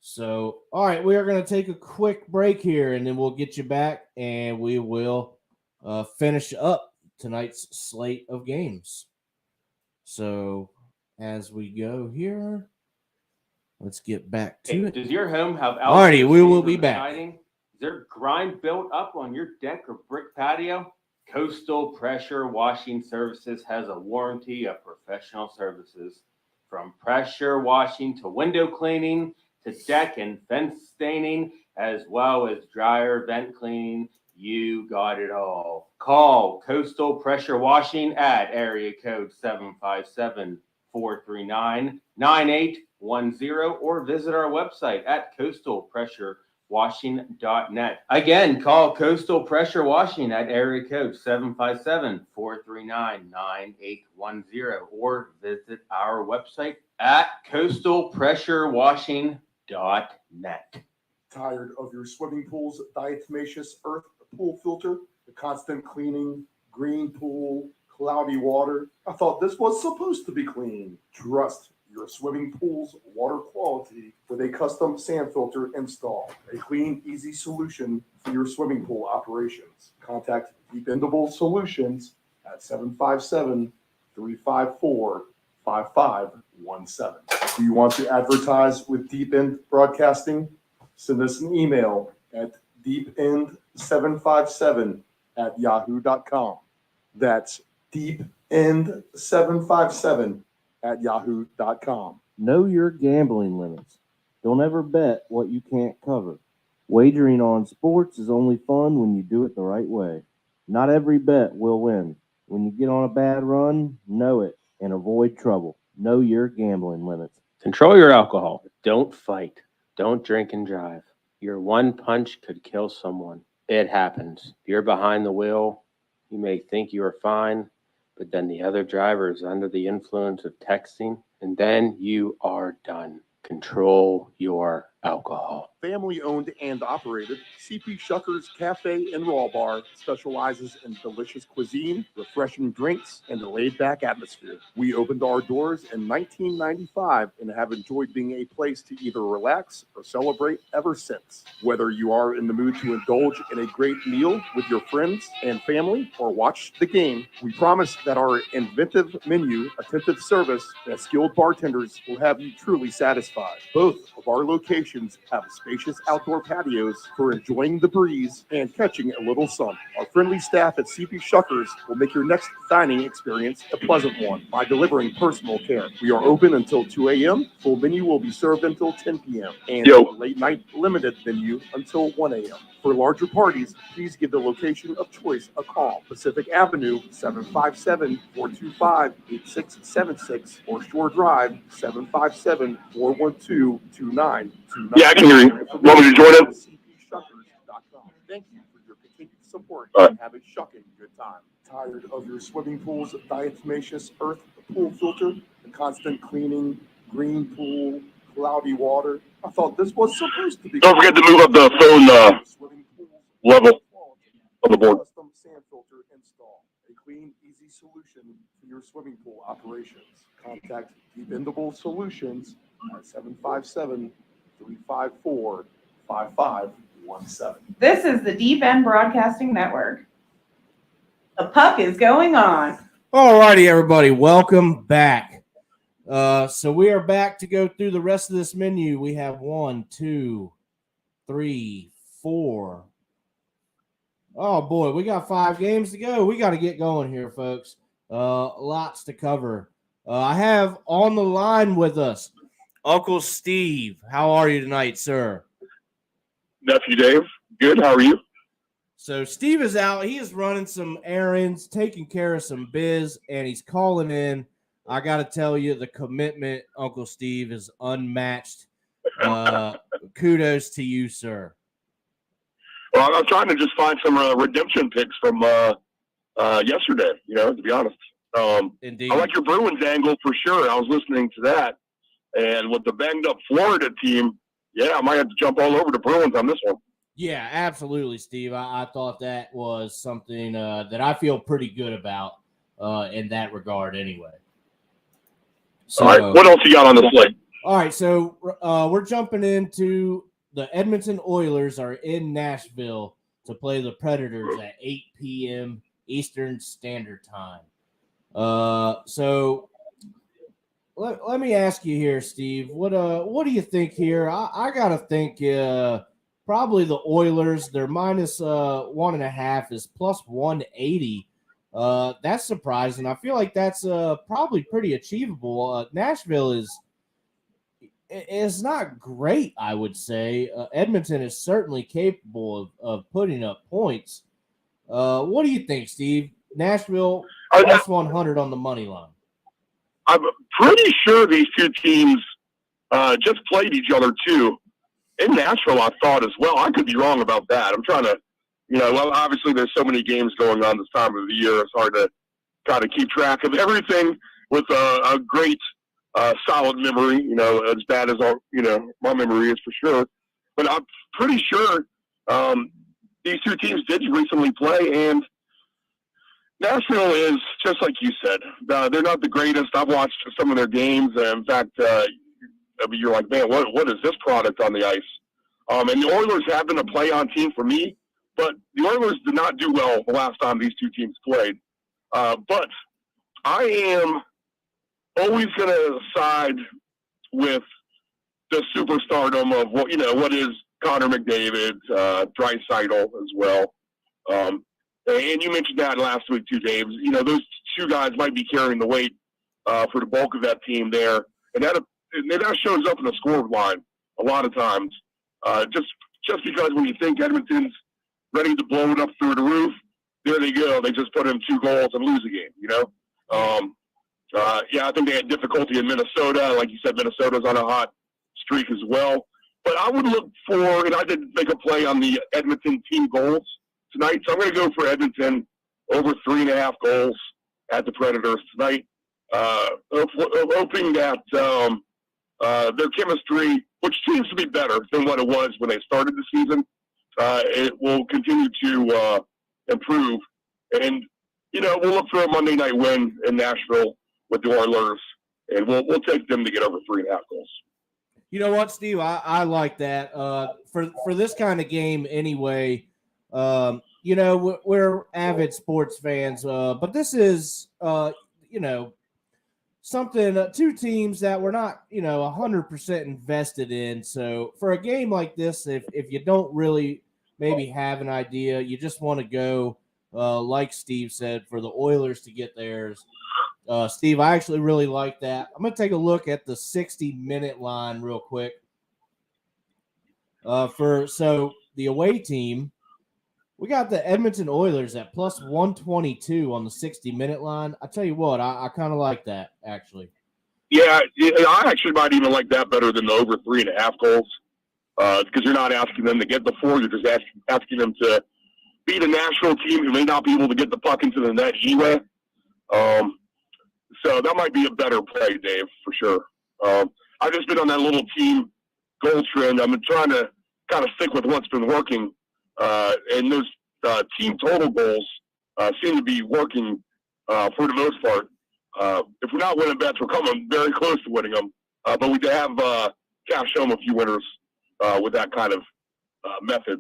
So, all right, we are going to take a quick break here, and then we'll get you back, and we will finish up tonight's slate of games. So, as we go here, let's get back to it. Does your home have All righty, we will be back. Siding? Is there grime built up on your deck or brick patio? Coastal Pressure Washing Services has a warranty of professional services. From pressure washing to window cleaning to deck and fence staining, as well as dryer vent cleaning, you got it all. Call Coastal Pressure Washing at area code 757-439-9810 or visit our website at coastalpressurewashing.net. Again, call Coastal Pressure Washing at area code 757-439-9810 or visit our website at coastalpressurewashing.net. Tired of your swimming pool's diatomaceous earth pool filter, the constant cleaning, green pool, cloudy water? I thought this was supposed to be clean. Trust your swimming pool's water quality with a custom sand filter install. A clean, easy solution for your swimming pool operations. Contact Dependable Solutions at 757-354-5517. Do you want to advertise with Deep End Broadcasting? Send us an email at deepend757@yahoo.com. That's deepend757@yahoo.com. Know your gambling limits. Don't ever bet what you can't cover. Wagering on sports is only fun when you do it the right way. Not every bet will win. When you get on a bad run, know it and avoid trouble. Know your gambling limits. Control your alcohol. Don't fight. Don't drink and drive. Your one punch could kill someone. It happens. If you're behind the wheel, you may think you are fine, but then the other driver is under the influence of texting, and then you are done. Control your alcohol. Family owned and operated, CP Shucker's Cafe and Raw Bar specializes in delicious cuisine, refreshing drinks, and a laid-back atmosphere. We opened our doors in 1995 and have enjoyed being a place to either relax or celebrate ever since. Whether you are in the mood to indulge in a great meal with your friends and family or watch the game, we promise that our inventive menu, attentive service, and skilled bartenders will have you truly satisfied. Both of our locations have spacious outdoor patios for enjoying the breeze and catching a little sun. Our friendly staff at CP Shuckers will make your next dining experience a pleasant one by delivering personal care. We are open until 2 a.m. Full menu will be served until 10 p.m. and late night limited menu until 1 a.m. For larger parties, please give the location of choice a call. Pacific Avenue, 757-425-8676 or Shore Drive, 757-412-2929. Yeah, I can hear you. Want me to join up? CPShuckers.com. Thank you for your continued support and have a shucking good time. Tired of your swimming pool's diatomaceous earth pool filter, the constant cleaning, green pool, cloudy water. I thought this was supposed to be. Don't forget to move up the phone Swimming pools, level of the board. custom sand filter install. A clean, easy solution for your swimming pool operations. Contact Dependable Solutions at 757-354-5517. This is the Deep End Broadcasting Network. The puck is going on. All righty, everybody. Welcome back. So we are back to go through the rest of this menu. We have 1, 2, 3, 4. Oh, boy. We got 5 games to go. We got to get going here, folks. Lots to cover. I have on the line with us Uncle Steve. How are you tonight, sir? Nephew Dave, good. How are you? So Steve is out. He is running some errands, taking care of some biz, and he's calling in. I got to tell you, the commitment, Uncle Steve, is unmatched. Kudos to you, sir. Well, I'm trying to just find some redemption picks from yesterday, to be honest. Indeed. I like your Bruins angle for sure. I was listening to that. And with the banged-up Florida team, yeah, I might have to jump all over the Bruins on this one. Yeah, absolutely, Steve. I thought that was something that I feel pretty good about in that regard anyway. So, all right, what else you got on the slate? All right, so we're jumping into the Edmonton Oilers are in Nashville to play the Predators at 8 p.m. Eastern Standard Time. So let me ask you here, Steve. What do you think here? I gotta think probably the Oilers. Their minus 1.5 is plus 180. That's surprising. I feel like that's probably pretty achievable. Nashville is not great, I would say. Edmonton is certainly capable of putting up points. What do you think, Steve? Nashville plus 100 on the money line. I'm pretty sure these two teams just played each other too. In Nashville, I thought as well. I could be wrong about that. I'm trying to, well, obviously there's so many games going on this time of the year. It's hard to try to keep track of everything with a great, solid memory, as bad as my memory is for sure. But I'm pretty sure these two teams did recently play, and Nashville is, just like you said, they're not the greatest. I've watched some of their games. In fact, you're like, man, what is this product on the ice? And the Oilers have been a play-on team for me, but the Oilers did not do well the last time these two teams played. But I am always going to side with the superstardom of what is Connor McDavid, Draisaitl as well. And you mentioned that last week too, Dave. Those two guys might be carrying the weight for the bulk of that team there, and that shows up in the score line a lot of times. Just because when you think Edmonton's ready to blow it up through the roof, there they go. They just put in 2 goals and lose the game. I think they had difficulty in Minnesota. Like you said, Minnesota's on a hot streak as well. But I would look for, and I did make a play on the Edmonton team goals tonight, so I'm going to go for Edmonton over 3.5 goals at the Predators tonight. Hoping that their chemistry, which seems to be better than what it was when they started the season, it will continue to improve. And, we'll look for a Monday night win in Nashville with the Oilers, and we'll take them to get over 3.5 goals. You know what, Steve? I like that. For this kind of game anyway, we're avid sports fans, but this is, something, 2 teams that we're not, 100% invested in. So for a game like this, if you don't really maybe have an idea, you just want to go, like Steve said, for the Oilers to get theirs. Steve, I actually really like that. I'm going to take a look at the 60-minute line real quick. So the away team, we got the Edmonton Oilers at plus 122 on the 60-minute line. I tell you what, I kind of like that, actually. Yeah, I actually might even like that better than the over 3.5 goals because you're not asking them to get the 4. You're just asking them to beat a national team who may not be able to get the puck into the net anyway. So that might be a better play, Dave, for sure. I've just been on that little team goal trend. I've been trying to kind of stick with what's been working, and those team total goals seem to be working for the most part. If we're not winning bets, we're coming very close to winning them. But we have cashed home a few winners with that kind of method.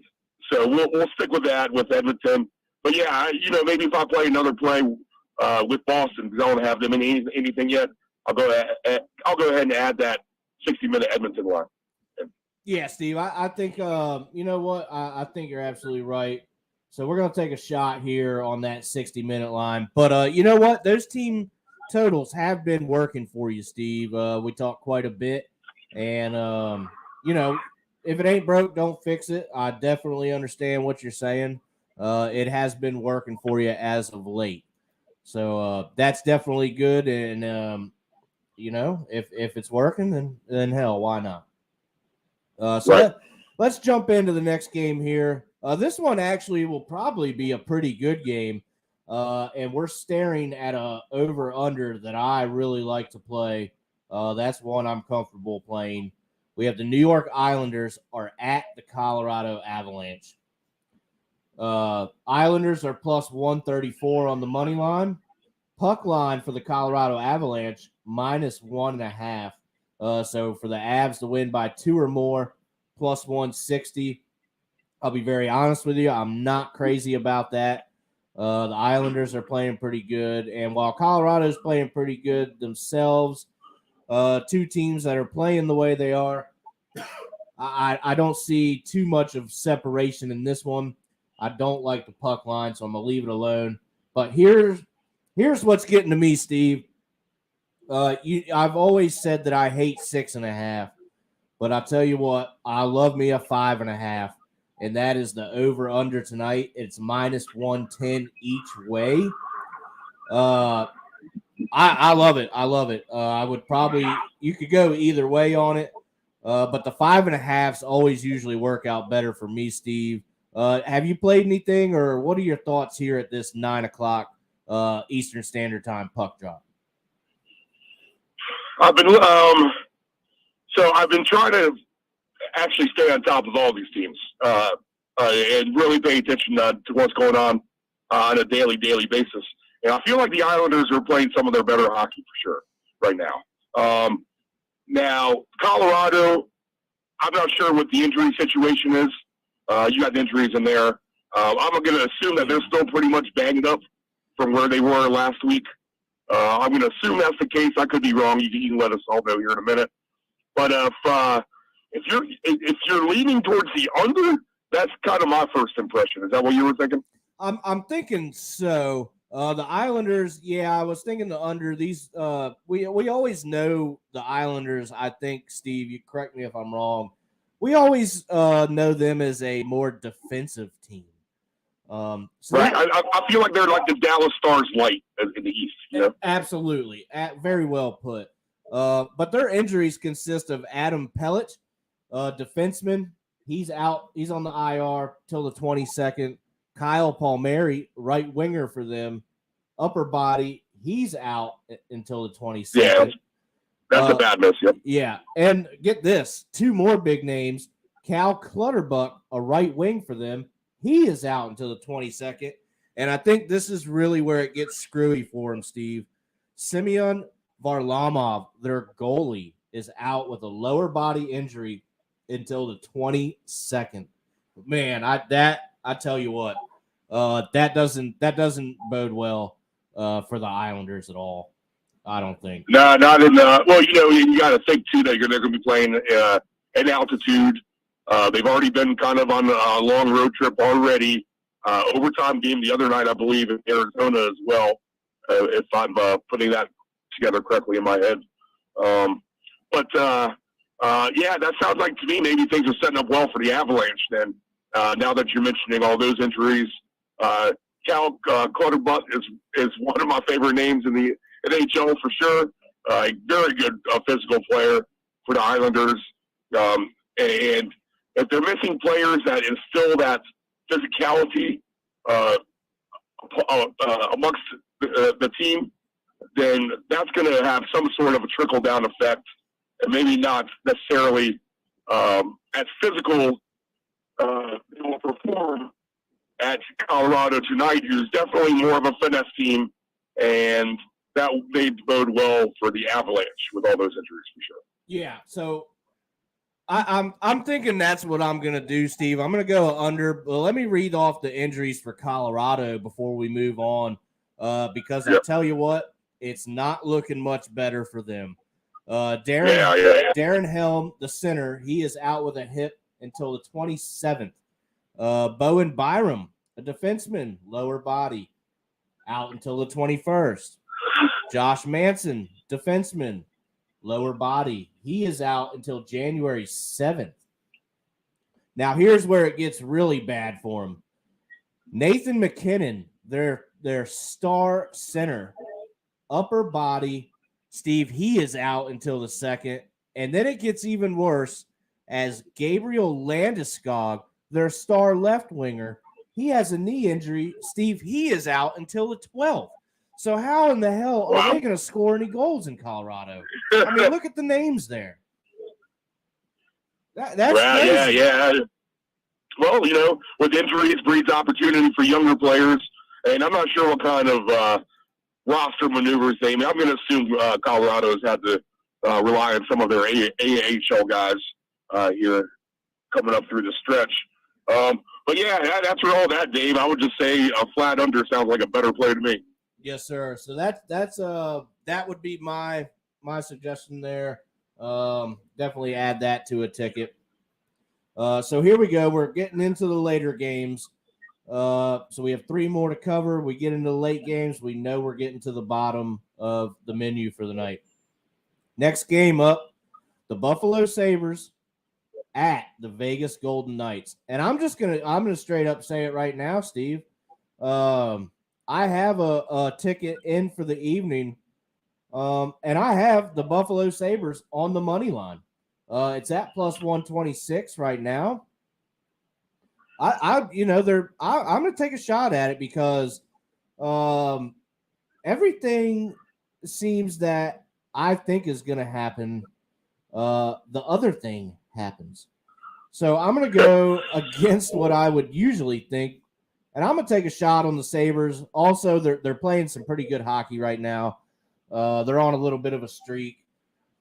So we'll stick with that with Edmonton. But yeah, maybe if I play another play with Boston, because I don't have them in anything yet, I'll go ahead and add that 60-minute Edmonton line. Yeah, Steve, I think, you know what? I think you're absolutely right. So we're going to take a shot here on that 60-minute line. But you know what? Those team totals have been working for you, Steve. We talked quite a bit. And, if it ain't broke, don't fix it. I definitely understand what you're saying. It has been working for you as of late. So that's definitely good. And, if it's working, then hell, why not? Let's jump into the next game here. This one actually will probably be a pretty good game. And we're staring at a over-under that I really like to play. That's one I'm comfortable playing. We have the New York Islanders are at the Colorado Avalanche. Islanders are plus 134 on the money line. Puck line for the Colorado Avalanche, minus 1.5. So for the Avs to win by 2 or more, plus 160. I'll be very honest with you. I'm not crazy about that. The Islanders are playing pretty good. And while Colorado's playing pretty good themselves, two teams that are playing the way they are, I don't see too much of separation in this one. I don't like the puck line, so I'm going to leave it alone. But here's what's getting to me, Steve. I've always said that I hate 6.5. But I'll tell you what, I love me a 5.5, and that is the over-under tonight. It's minus 110 each way. I love it. I love it. I would probably – you could go either way on it, but the 5.5s always usually work out better for me, Steve. Have you played anything, or what are your thoughts here at this 9 o'clock Eastern Standard Time puck drop? I've been trying to actually stay on top of all these teams and really pay attention to what's going on a daily basis. And I feel like the Islanders are playing some of their better hockey for sure right now. Now, Colorado, I'm not sure what the injury situation is. You got injuries in there. I'm going to assume that they're still pretty much banged up from where they were last week. I'm going to assume that's the case. I could be wrong. You can let us all know here in a minute. But if you're leaning towards the under, that's kind of my first impression. Is that what you were thinking? I'm thinking so. The Islanders, yeah, I was thinking the under. These we always know the Islanders. I think, Steve, you correct me if I'm wrong. We always know them as a more defensive team. Right. I feel like they're like the Dallas Stars light in the East. You know? Absolutely. Very well put. But their injuries consist of Adam Pelech, defenseman. He's out. He's on the IR till the 22nd. Kyle Palmieri, right winger for them, upper body. He's out until the 22nd. Yeah, that's a bad miss. Yep. Yeah. And get this, 2 more big names. Cal Clutterbuck, a right wing for them. He is out until the 22nd. And I think this is really where it gets screwy for him, Steve. Semyon Varlamov, their goalie, is out with a lower body injury until the 22nd. Man, I tell you what, that doesn't bode well for the Islanders at all. I don't think. No, not in the. Well, you got to think too that they're going to be playing at altitude. They've already been kind of on a long road trip already. Overtime game the other night, I believe, in Arizona as well. If I'm putting that together correctly in my head. Yeah, that sounds like to me maybe things are setting up well for the Avalanche then. Now that you're mentioning all those injuries, Cal Clutterbuck is one of my favorite names in the NHL for sure. Very good physical player for the Islanders. And if they're missing players that instill that physicality amongst the team, then that's going to have some sort of a trickle-down effect and maybe not necessarily as physical they will perform at Colorado tonight, who's definitely more of a finesse team, and that may bode well for the Avalanche with all those injuries for sure. Yeah, so I'm thinking that's what I'm gonna do, Steve. I'm gonna go under. But let me read off the injuries for Colorado before we move on, because I tell you what, it's not looking much better for them. Darren Helm, the center, he is out with a hip until the 27th. Bowen Byram, a defenseman, lower body, out until the 21st. Josh Manson, defenseman, lower body. He is out until January 7th. Now, here's where it gets really bad for him. Nathan McKinnon, their star center, upper body. Steve, he is out until the 2nd. And then it gets even worse as Gabriel Landeskog, their star left winger, he has a knee injury. Steve, he is out until the 12th. So how in the hell are they going to score any goals in Colorado? I mean, look at the names there. That's crazy. Yeah. Well, with injuries breeds opportunity for younger players, and I'm not sure what kind of roster maneuvers they made. I'm going to assume Colorado has had to rely on some of their AHL guys here coming up through the stretch. But yeah, that's for all that, Dave. I would just say a flat under sounds like a better play to me. Yes, sir. So that would be my suggestion there. Definitely add that to a ticket. So here we go. We're getting into the later games. So we have 3 more to cover. We get into the late games. We know we're getting to the bottom of the menu for the night. Next game up, the Buffalo Sabres at the Vegas Golden Knights. And I'm gonna straight up say it right now, Steve. I have a ticket in for the evening, and I have the Buffalo Sabres on the money line. It's at plus 126 right now. I'm going to take a shot at it because everything seems that I think is going to happen. The other thing happens. So I'm going to go against what I would usually think. And I'm going to take a shot on the Sabres. Also, they're playing some pretty good hockey right now. They're on a little bit of a streak.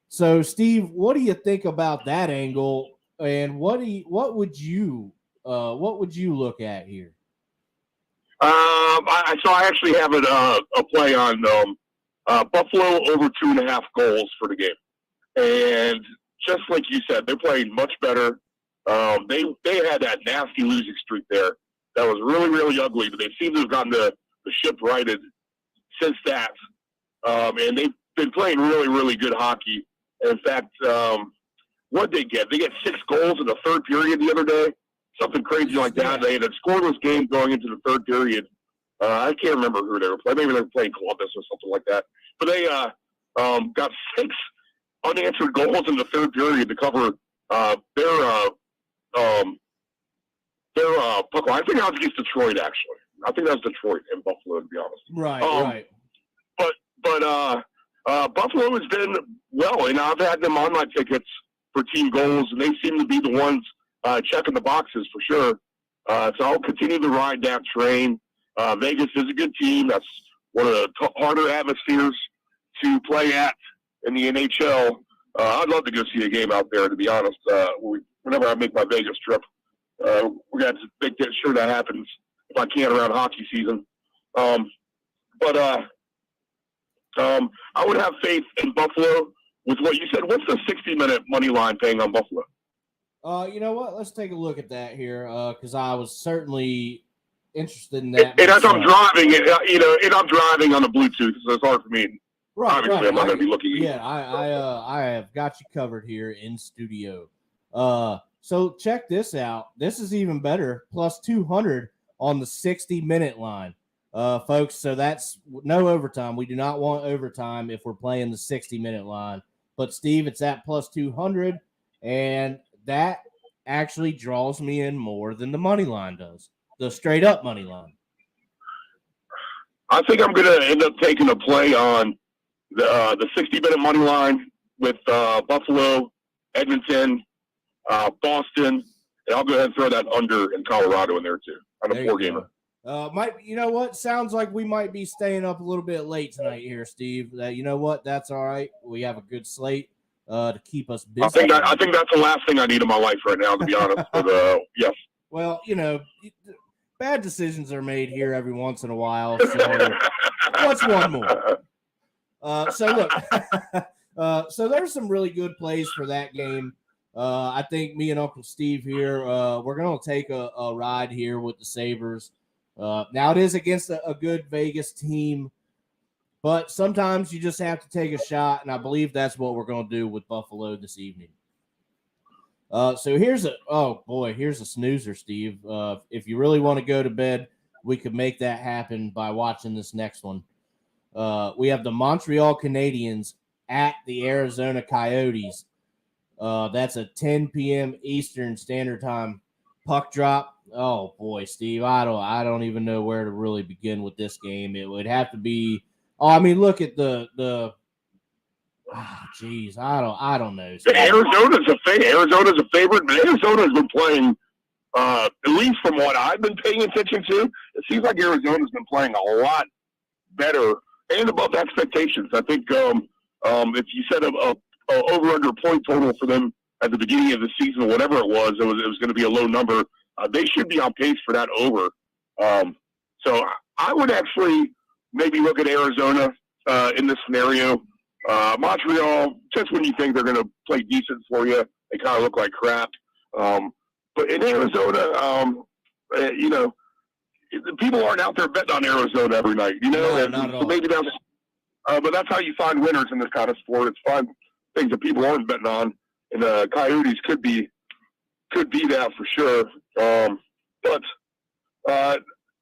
So, Steve, what do you think about that angle? And what would you look at here? I actually have a play on Buffalo over 2.5 goals for the game. And just like you said, they're playing much better. They had that nasty losing streak there. That was really, really ugly, but they seem to have gotten the ship righted since that. And they've been playing really, really good hockey. And in fact, what they get? They get 6 goals in the third period the other day. Something crazy like that. They had a scoreless game going into the third period. I can't remember who they were playing. Maybe they were playing Columbus or something like that. But they got 6 unanswered goals in the third period to cover their puck line. I think that was against Detroit, actually. I think that was Detroit and Buffalo, to be honest. Right. But Buffalo has been well, and I've had them on my tickets for team goals, and they seem to be the ones checking the boxes for sure. So I'll continue to ride that train. Vegas is a good team. That's one of the harder atmospheres to play at in the NHL. I'd love to go see a game out there, to be honest. Whenever I make my Vegas trip, we're going to make sure that happens if I can around hockey season. I would have faith in Buffalo with what you said. What's the 60-minute money line paying on Buffalo? You know what? Let's take a look at that here because I was certainly interested in that. And as I'm driving, I'm driving on the Bluetooth, so it's hard for me. Right, obviously, I'm not going to be looking. Yeah, I have got you covered here in studio. So check this out. This is even better. Plus 200 on the 60-minute line. Folks, so that's no overtime. We do not want overtime if we're playing the 60-minute line. But, Steve, it's at plus 200, and that actually draws me in more than the money line does, the straight-up money line. I think I'm going to end up taking a play on the 60-minute money line with Buffalo, Edmonton, Boston, and I'll go ahead and throw that under in Colorado in there too on a There you 4-gamer. You know what? Sounds like we might be staying up a little bit late tonight here, Steve. You know what? That's all right. We have a good slate to keep us busy. I think that's the last thing I need in my life right now, to be honest. But yes. Well, you know, bad decisions are made here every once in a while. So what's one more? So look, so there's some really good plays for that game. I think me and Uncle Steve here, we're going to take a ride here with the Sabres. Now it is against a good Vegas team, but sometimes you just have to take a shot, and I believe that's what we're going to do with Buffalo this evening. So here's a snoozer, Steve. If you really want to go to bed, we could make that happen by watching this next one. We have the Montreal Canadiens at the Arizona Coyotes. That's a 10 p.m. Eastern Standard Time puck drop. Oh boy, Steve, I don't even know where to really begin with this game. It would have to be. Oh, I mean, look at the. Geez, I don't know. Steve. Arizona's a favorite, but Arizona's been playing. At least from what I've been paying attention to, it seems like Arizona's been playing a lot better and above expectations. I think if you set a over-under point total for them at the beginning of the season, or whatever it was going to be a low number. They should be on pace for that over. So I would actually maybe look at Arizona in this scenario. Montreal, just when you think they're going to play decent for you, they kind of look like crap. But in Arizona, you know, people aren't out there betting on Arizona every night. You know, no, not at all. So maybe that's. But that's how you find winners in this kind of sport. It's find things that people aren't betting on, and the Coyotes could be that for sure. But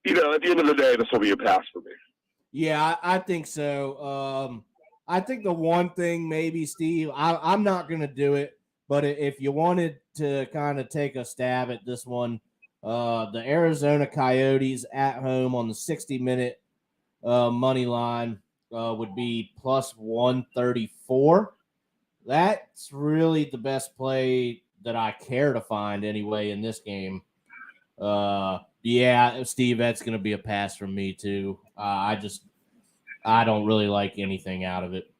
you know, at the end of the day, this will be a pass for me. Yeah, I think so. I think the one thing maybe, Steve, I'm not going to do it, but if you wanted to kind of take a stab at this one, the Arizona Coyotes at home on the 60-minute money line would be plus 134. That's really the best play that I care to find anyway in this game. Yeah, Steve, that's going to be a pass from me too. I don't really like anything out of it.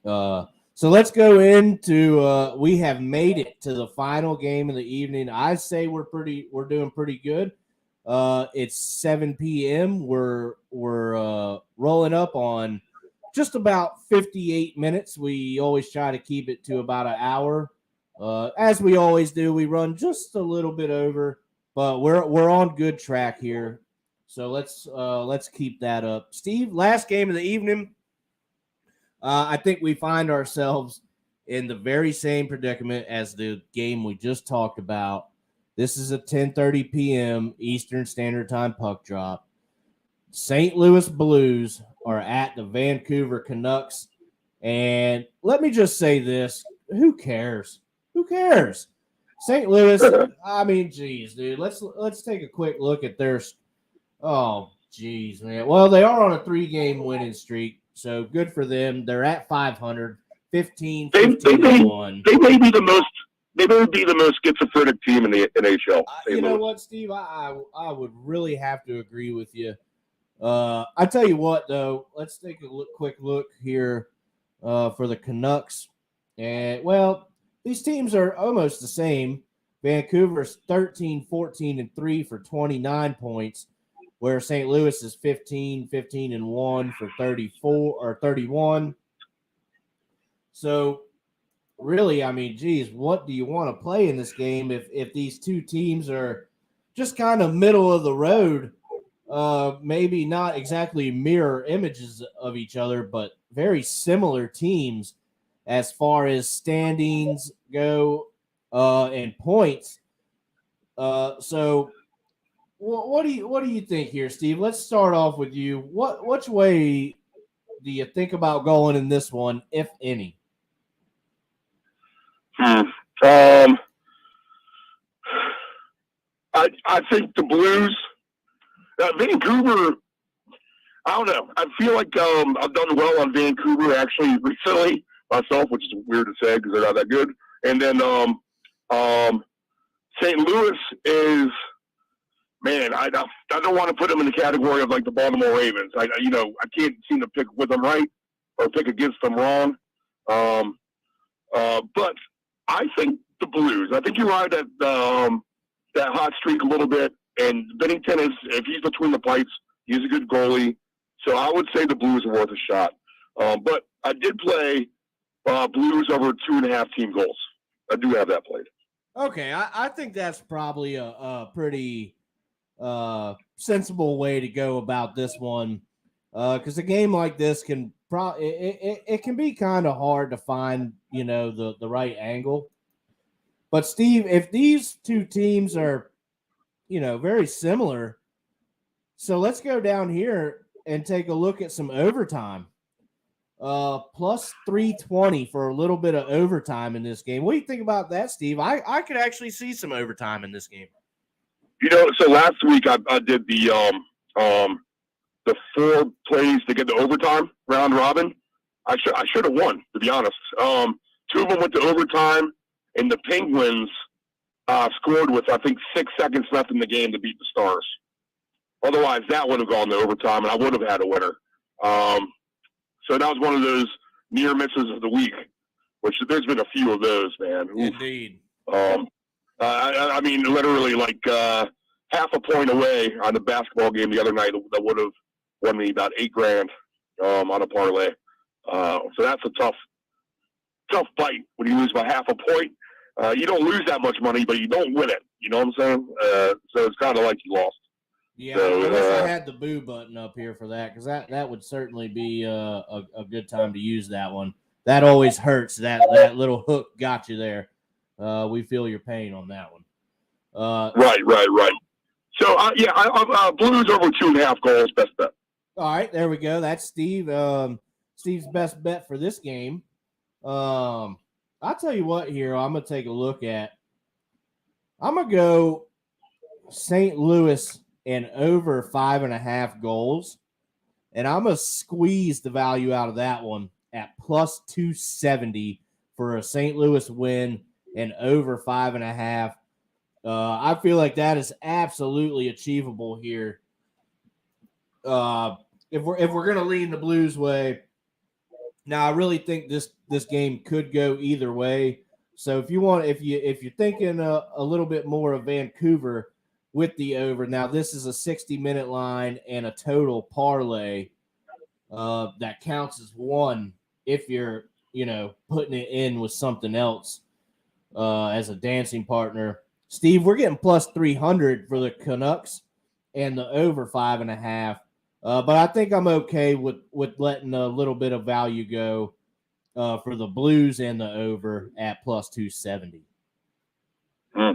So let's go into we have made it to the final game of the evening. I say we're doing pretty good. It's 7 p.m. We're rolling up on just about 58 minutes. We always try to keep it to about an hour. As we always do, we run just a little bit over, but we're on good track here. So let's keep that up. Steve, last game of the evening. I think we find ourselves in the very same predicament as the game we just talked about. This is a 10:30 p.m. Eastern Standard Time puck drop. St. Louis Blues are at the Vancouver Canucks. And let me just say this. Who cares? Who cares? St. Louis, I mean, geez, dude. Let's take a quick look at their – oh, geez, man. Well, they are on a 3-game winning streak, so good for them. They're at 500, 15-1. They may be the most schizophrenic team in the NHL. You know what, Steve? I would really have to agree with you. I tell you what, though, let's take a quick look here for the Canucks. And, well, these teams are almost the same. Vancouver's 13-14-3 for 29 points, where St. Louis is 15-1 for 34 or 31. So, really, I mean, geez, what do you want to play in this game if these two teams are just kind of middle of the road? Maybe not exactly mirror images of each other, but very similar teams as far as standings go and points. So what do you think here, Steve? Let's start off with you. Which way do you think about going in this one, if any? I think the Blues, Vancouver. I don't know. I feel like I've done well on Vancouver actually recently. myself, which is weird to say because they're not that good. And then St. Louis is, man, I don't want to put them in the category of like the Baltimore Ravens. I can't seem to pick with them right or pick against them wrong. But I think the Blues. I think you ride that hot streak a little bit. And Bennington if he's between the pipes, he's a good goalie. So I would say the Blues are worth a shot. But I did play Blues over 2.5 team goals. I do have that played. Okay, I think that's probably a pretty sensible way to go about this one, because a game like this can it can be kind of hard to find the right angle. But Steve, if these two teams are very similar, so let's go down here and take a look at some overtime. Plus 320 for a little bit of overtime in this game. What do you think about that, Steve? I could actually see some overtime in this game. So last week I did the 4 plays to get the overtime round robin. I should have won, to be honest. 2 of them went to overtime, and the Penguins scored with I think 6 seconds left in the game to beat the Stars. Otherwise, that would have gone to overtime, and I would have had a winner. So that was one of those near misses of the week, which there's been a few of those, man. Oof. Indeed. I mean, literally like half a point away on the basketball game the other night that would have won me about $8,000 on a parlay. So that's a tough fight when you lose by half a point. You don't lose that much money, but you don't win it. You know what I'm saying? So it's kind of like you lost. Yeah, so, I wish I had the boo button up here for that, because that would certainly be a good time to use that one. That always hurts. That little hook got you there. We feel your pain on that one. Right. So, Blues over 2.5 goals, best bet. All right, there we go. That's Steve. Steve's best bet for this game. I'll tell you what here, I'm going to take a look at. I'm going to go St. Louis and over 5.5 goals. And I'm going to squeeze the value out of that one at plus 270 for a St. Louis win and over 5.5. I feel like that is absolutely achievable here. If we're going to lean the Blues way. Now, I really think this game could go either way. So if you're thinking a little bit more of Vancouver with the over, now this is a 60-minute line and a total parlay that counts as one if you're putting it in with something else as a dancing partner. Steve, we're getting plus 300 for the Canucks and the over 5.5. But I think I'm okay with letting a little bit of value go for the Blues and the over at plus 270. Yeah,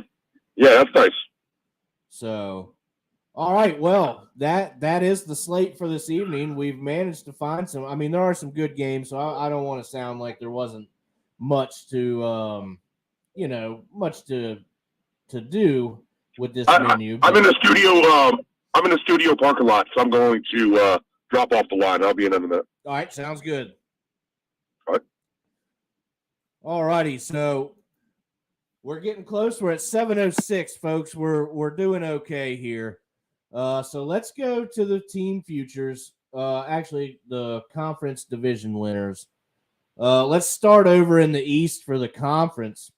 that's nice. So, all right. Well, that is the slate for this evening. We've managed to find some. I mean, there are some good games, so I don't want to sound like there wasn't much to do with this menu. I'm in the studio. I'm in the studio parking lot, so I'm going to drop off the line. I'll be in a minute. All right, sounds good. All right. All righty, so we're getting close. We're at 7:06, folks. We're doing okay here. So let's go to the team futures. Actually, the conference division winners. Let's start over in the East for the conference.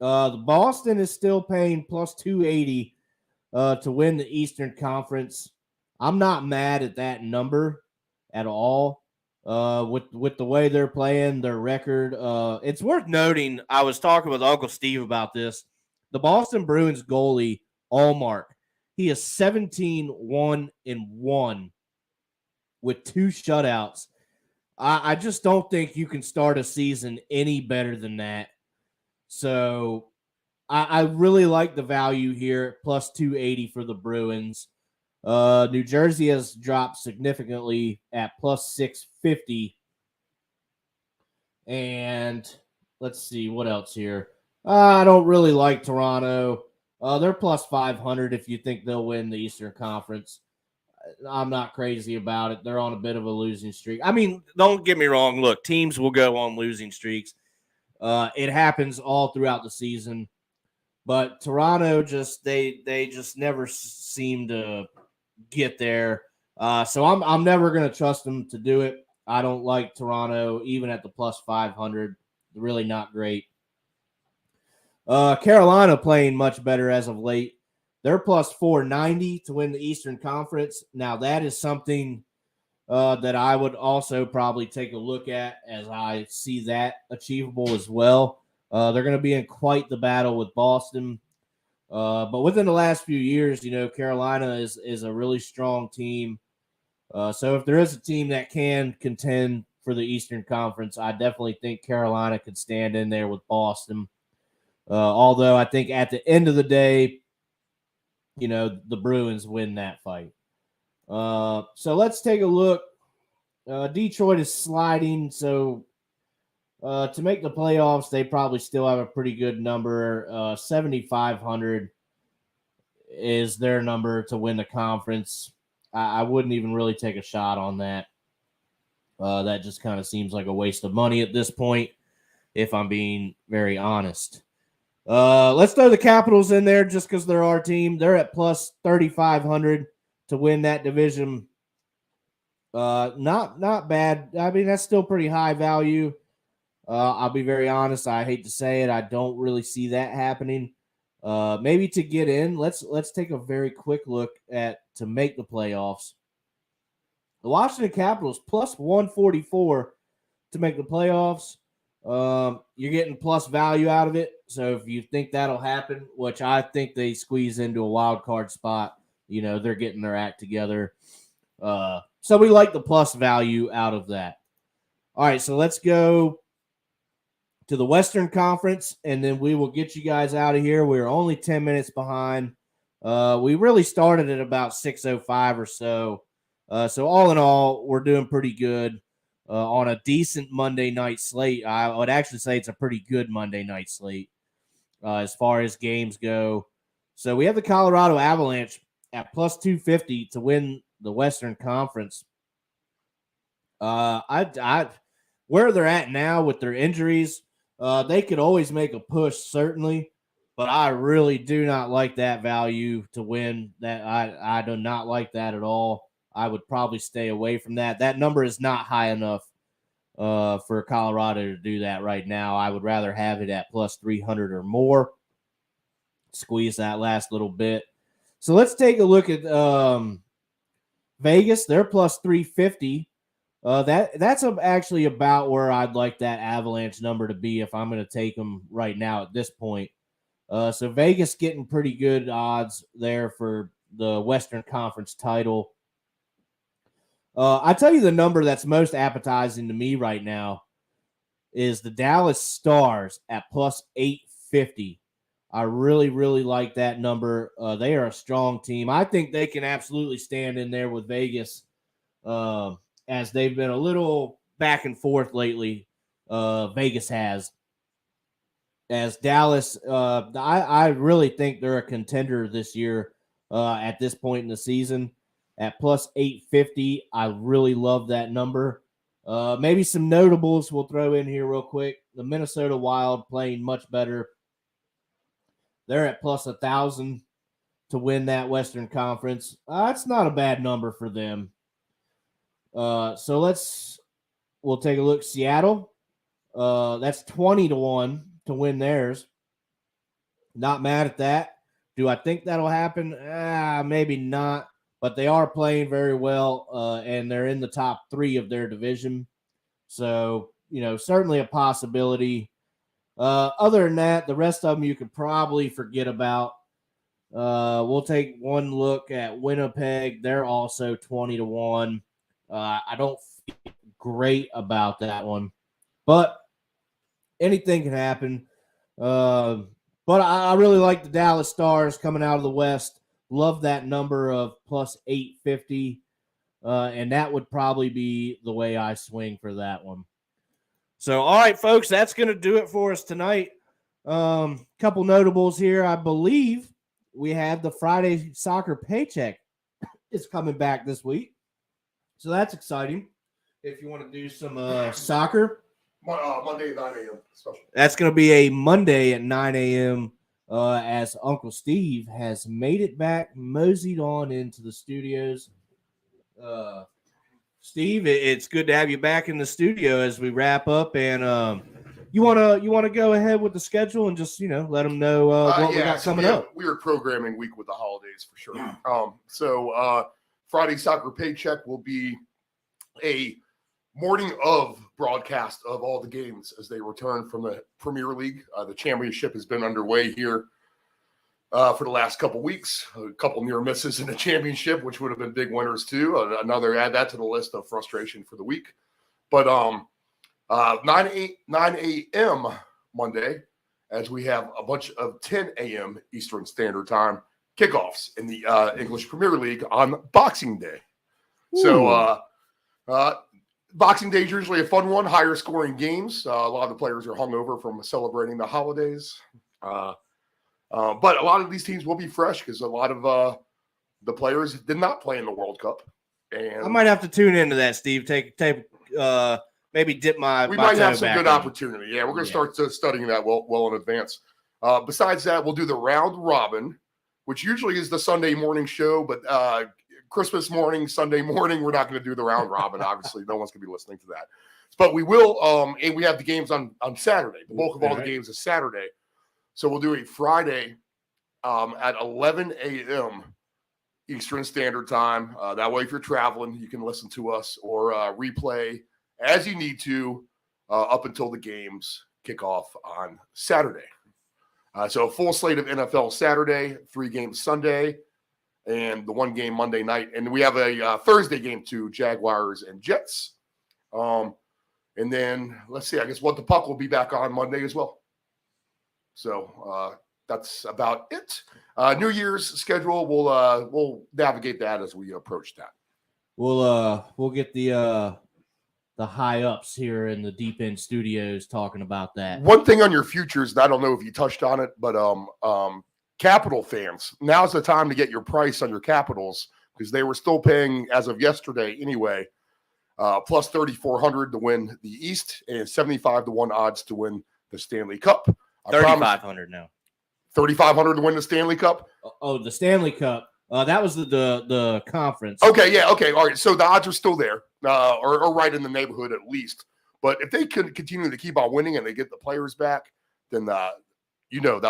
The Boston is still paying plus 280 to win the Eastern Conference. I'm not mad at that number at all. With the way they're playing, their record. It's worth noting, I was talking with Uncle Steve about this. The Boston Bruins goalie, Allmark, he is 17-1-1 with 2 shutouts. I just don't think you can start a season any better than that. So I really like the value here, plus 280 for the Bruins. New Jersey has dropped significantly at plus 650. And let's see what else here. I don't really like Toronto. They're plus 500 if you think they'll win the Eastern Conference. I'm not crazy about it. They're on a bit of a losing streak. I mean, don't get me wrong. Look, teams will go on losing streaks. It happens all throughout the season. But Toronto they just never seem to get there. So I'm never going to trust them to do it. I don't like Toronto even at the plus 500. Really not great. Carolina playing much better as of late. They're plus 490 to win the Eastern Conference. Now that is something that I would also probably take a look at, as I see that achievable as well. They're going to be in quite the battle with Boston. But within the last few years, Carolina is a really strong team. So if there is a team that can contend for the Eastern Conference, I definitely think Carolina could stand in there with Boston. Although I think at the end of the day, the Bruins win that fight. So let's take a look. Detroit is sliding, so to make the playoffs, they probably still have a pretty good number. 7,500 is their number to win the conference. I wouldn't even really take a shot on that. That just kind of seems like a waste of money at this point, if I'm being very honest. Let's throw the Capitals in there just because they're our team. They're at plus 3,500 to win that division. Not bad. I mean, that's still pretty high value. I'll be very honest. I hate to say it. I don't really see that happening. Maybe to get in, let's take a very quick look at to make the playoffs. The Washington Capitals plus 144 to make the playoffs. You're getting plus value out of it. So if you think that'll happen, which I think they squeeze into a wild card spot, they're getting their act together. So we like the plus value out of that. All right, so let's go to the Western Conference, and then we will get you guys out of here. We're only 10 minutes behind. We really started at about 6:05 or so. So all in all, we're doing pretty good on a decent Monday night slate. I would actually say it's a pretty good Monday night slate as far as games go. So we have the Colorado Avalanche at plus 250 to win the Western Conference. Where they're at now with their injuries, they could always make a push, certainly, but I really do not like that value to win. That I do not like that at all. I would probably stay away from that. That number is not high enough for Colorado to do that right now. I would rather have it at plus 300 or more. Squeeze that last little bit. So let's take a look at Vegas. They're plus 350. That's actually about where I'd like that Avalanche number to be if I'm going to take them right now at this point. So Vegas getting pretty good odds there for the Western Conference title. I tell you the number that's most appetizing to me right now is the Dallas Stars at plus 850. I really, really like that number. They are a strong team. I think they can absolutely stand in there with Vegas as they've been a little back and forth lately. Vegas has. As Dallas, I really think they're a contender this year at this point in the season. At plus 850, I really love that number. Maybe some notables we'll throw in here real quick. The Minnesota Wild playing much better. They're at plus 1,000 to win that Western Conference. That's not a bad number for them. So we'll take a look. Seattle, that's 20 to 1 to win theirs. Not mad at that. Do I think that'll happen? Maybe not. But they are playing very well, and they're in the top 3 of their division. So, certainly a possibility. Other than that, the rest of them you could probably forget about. We'll take one look at Winnipeg. They're also 20 to 1. I don't feel great about that one, but anything can happen. But I really like the Dallas Stars coming out of the West. Love that number of plus 850. And that would probably be the way I swing for that one. So, all right, folks, that's going to do it for us tonight. Couple notables here. I believe we have the Friday soccer paycheck is coming back this week. So that's exciting. If you want to do some soccer, Monday at 9 a.m. special. that's going to be a Monday at 9 a.m. As Uncle Steve has made it back, moseyed on into the studios. Steve, it's good to have you back in the studio as we wrap up. And you wanna go ahead with the schedule and just let them know what we got coming up. Weird programming week with the holidays for sure. So Friday soccer paycheck will be a morning of broadcast of all the games as they return from the Premier League. The championship has been underway here for the last couple weeks. A couple near misses in the championship, which would have been big winners too. Another add that to the list of frustration for the week. But 9 a.m. Monday, as we have a bunch of 10 a.m. Eastern Standard Time kickoffs in the English Premier League on Boxing Day. Ooh. So Boxing Day is usually a fun one, higher scoring games. A lot of the players are hungover from celebrating the holidays. But a lot of these teams will be fresh because a lot of the players did not play in the World Cup. And I might have to tune into that, Steve. Maybe dip my. We might have some good opportunity. Yeah, we're going to start studying that well in advance. Besides that, we'll do the round robin, which usually is the Sunday morning show, but Christmas morning, Sunday morning, we're not going to do the round robin. Obviously, no one's going to be listening to that. But we will, and we have the games on Saturday. The bulk of all the games is Saturday. So we'll do a Friday at 11 a.m. Eastern Standard Time. That way, if you're traveling, you can listen to us or replay as you need to up until the games kick off on Saturday. So a full slate of NFL Saturday, 3 games Sunday, and the 1 game Monday night. And we have a Thursday game too, Jaguars and Jets. And then let's see, I guess What the Puck will be back on Monday as well. So that's about it. New Year's schedule, we'll navigate that as we approach that. We'll get the high ups here in the Deep End Studios talking about that. One thing on your futures, and I don't know if you touched on it, but Capital fans, now's the time to get your price on your Capitals because they were still paying, as of yesterday anyway, plus 3,400 to win the East and 75-1 odds to win the Stanley Cup. 3,500 now. 3,500 to win the Stanley Cup? Oh, the Stanley Cup. That was the conference. Okay, yeah, okay, all right. So the odds are still there, or right in the neighborhood at least. But if they can continue to keep on winning and they get the players back, then that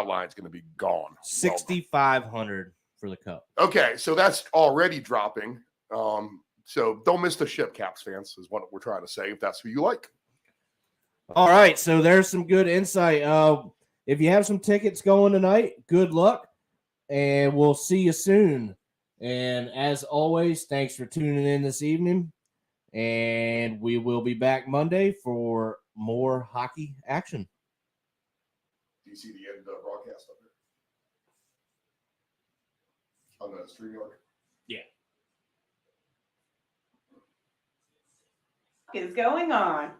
line's going to be gone. 6,500 for the Cup. Okay, so that's already dropping. So don't miss the ship, Caps fans, is what we're trying to say, if that's who you like. All right, so there's some good insight. If you have some tickets going tonight, good luck, and we'll see you soon. And as always, thanks for tuning in this evening, and we will be back Monday for more hockey action. Do you see the end broadcast up there? On the StreamYard? Yeah. Is going on.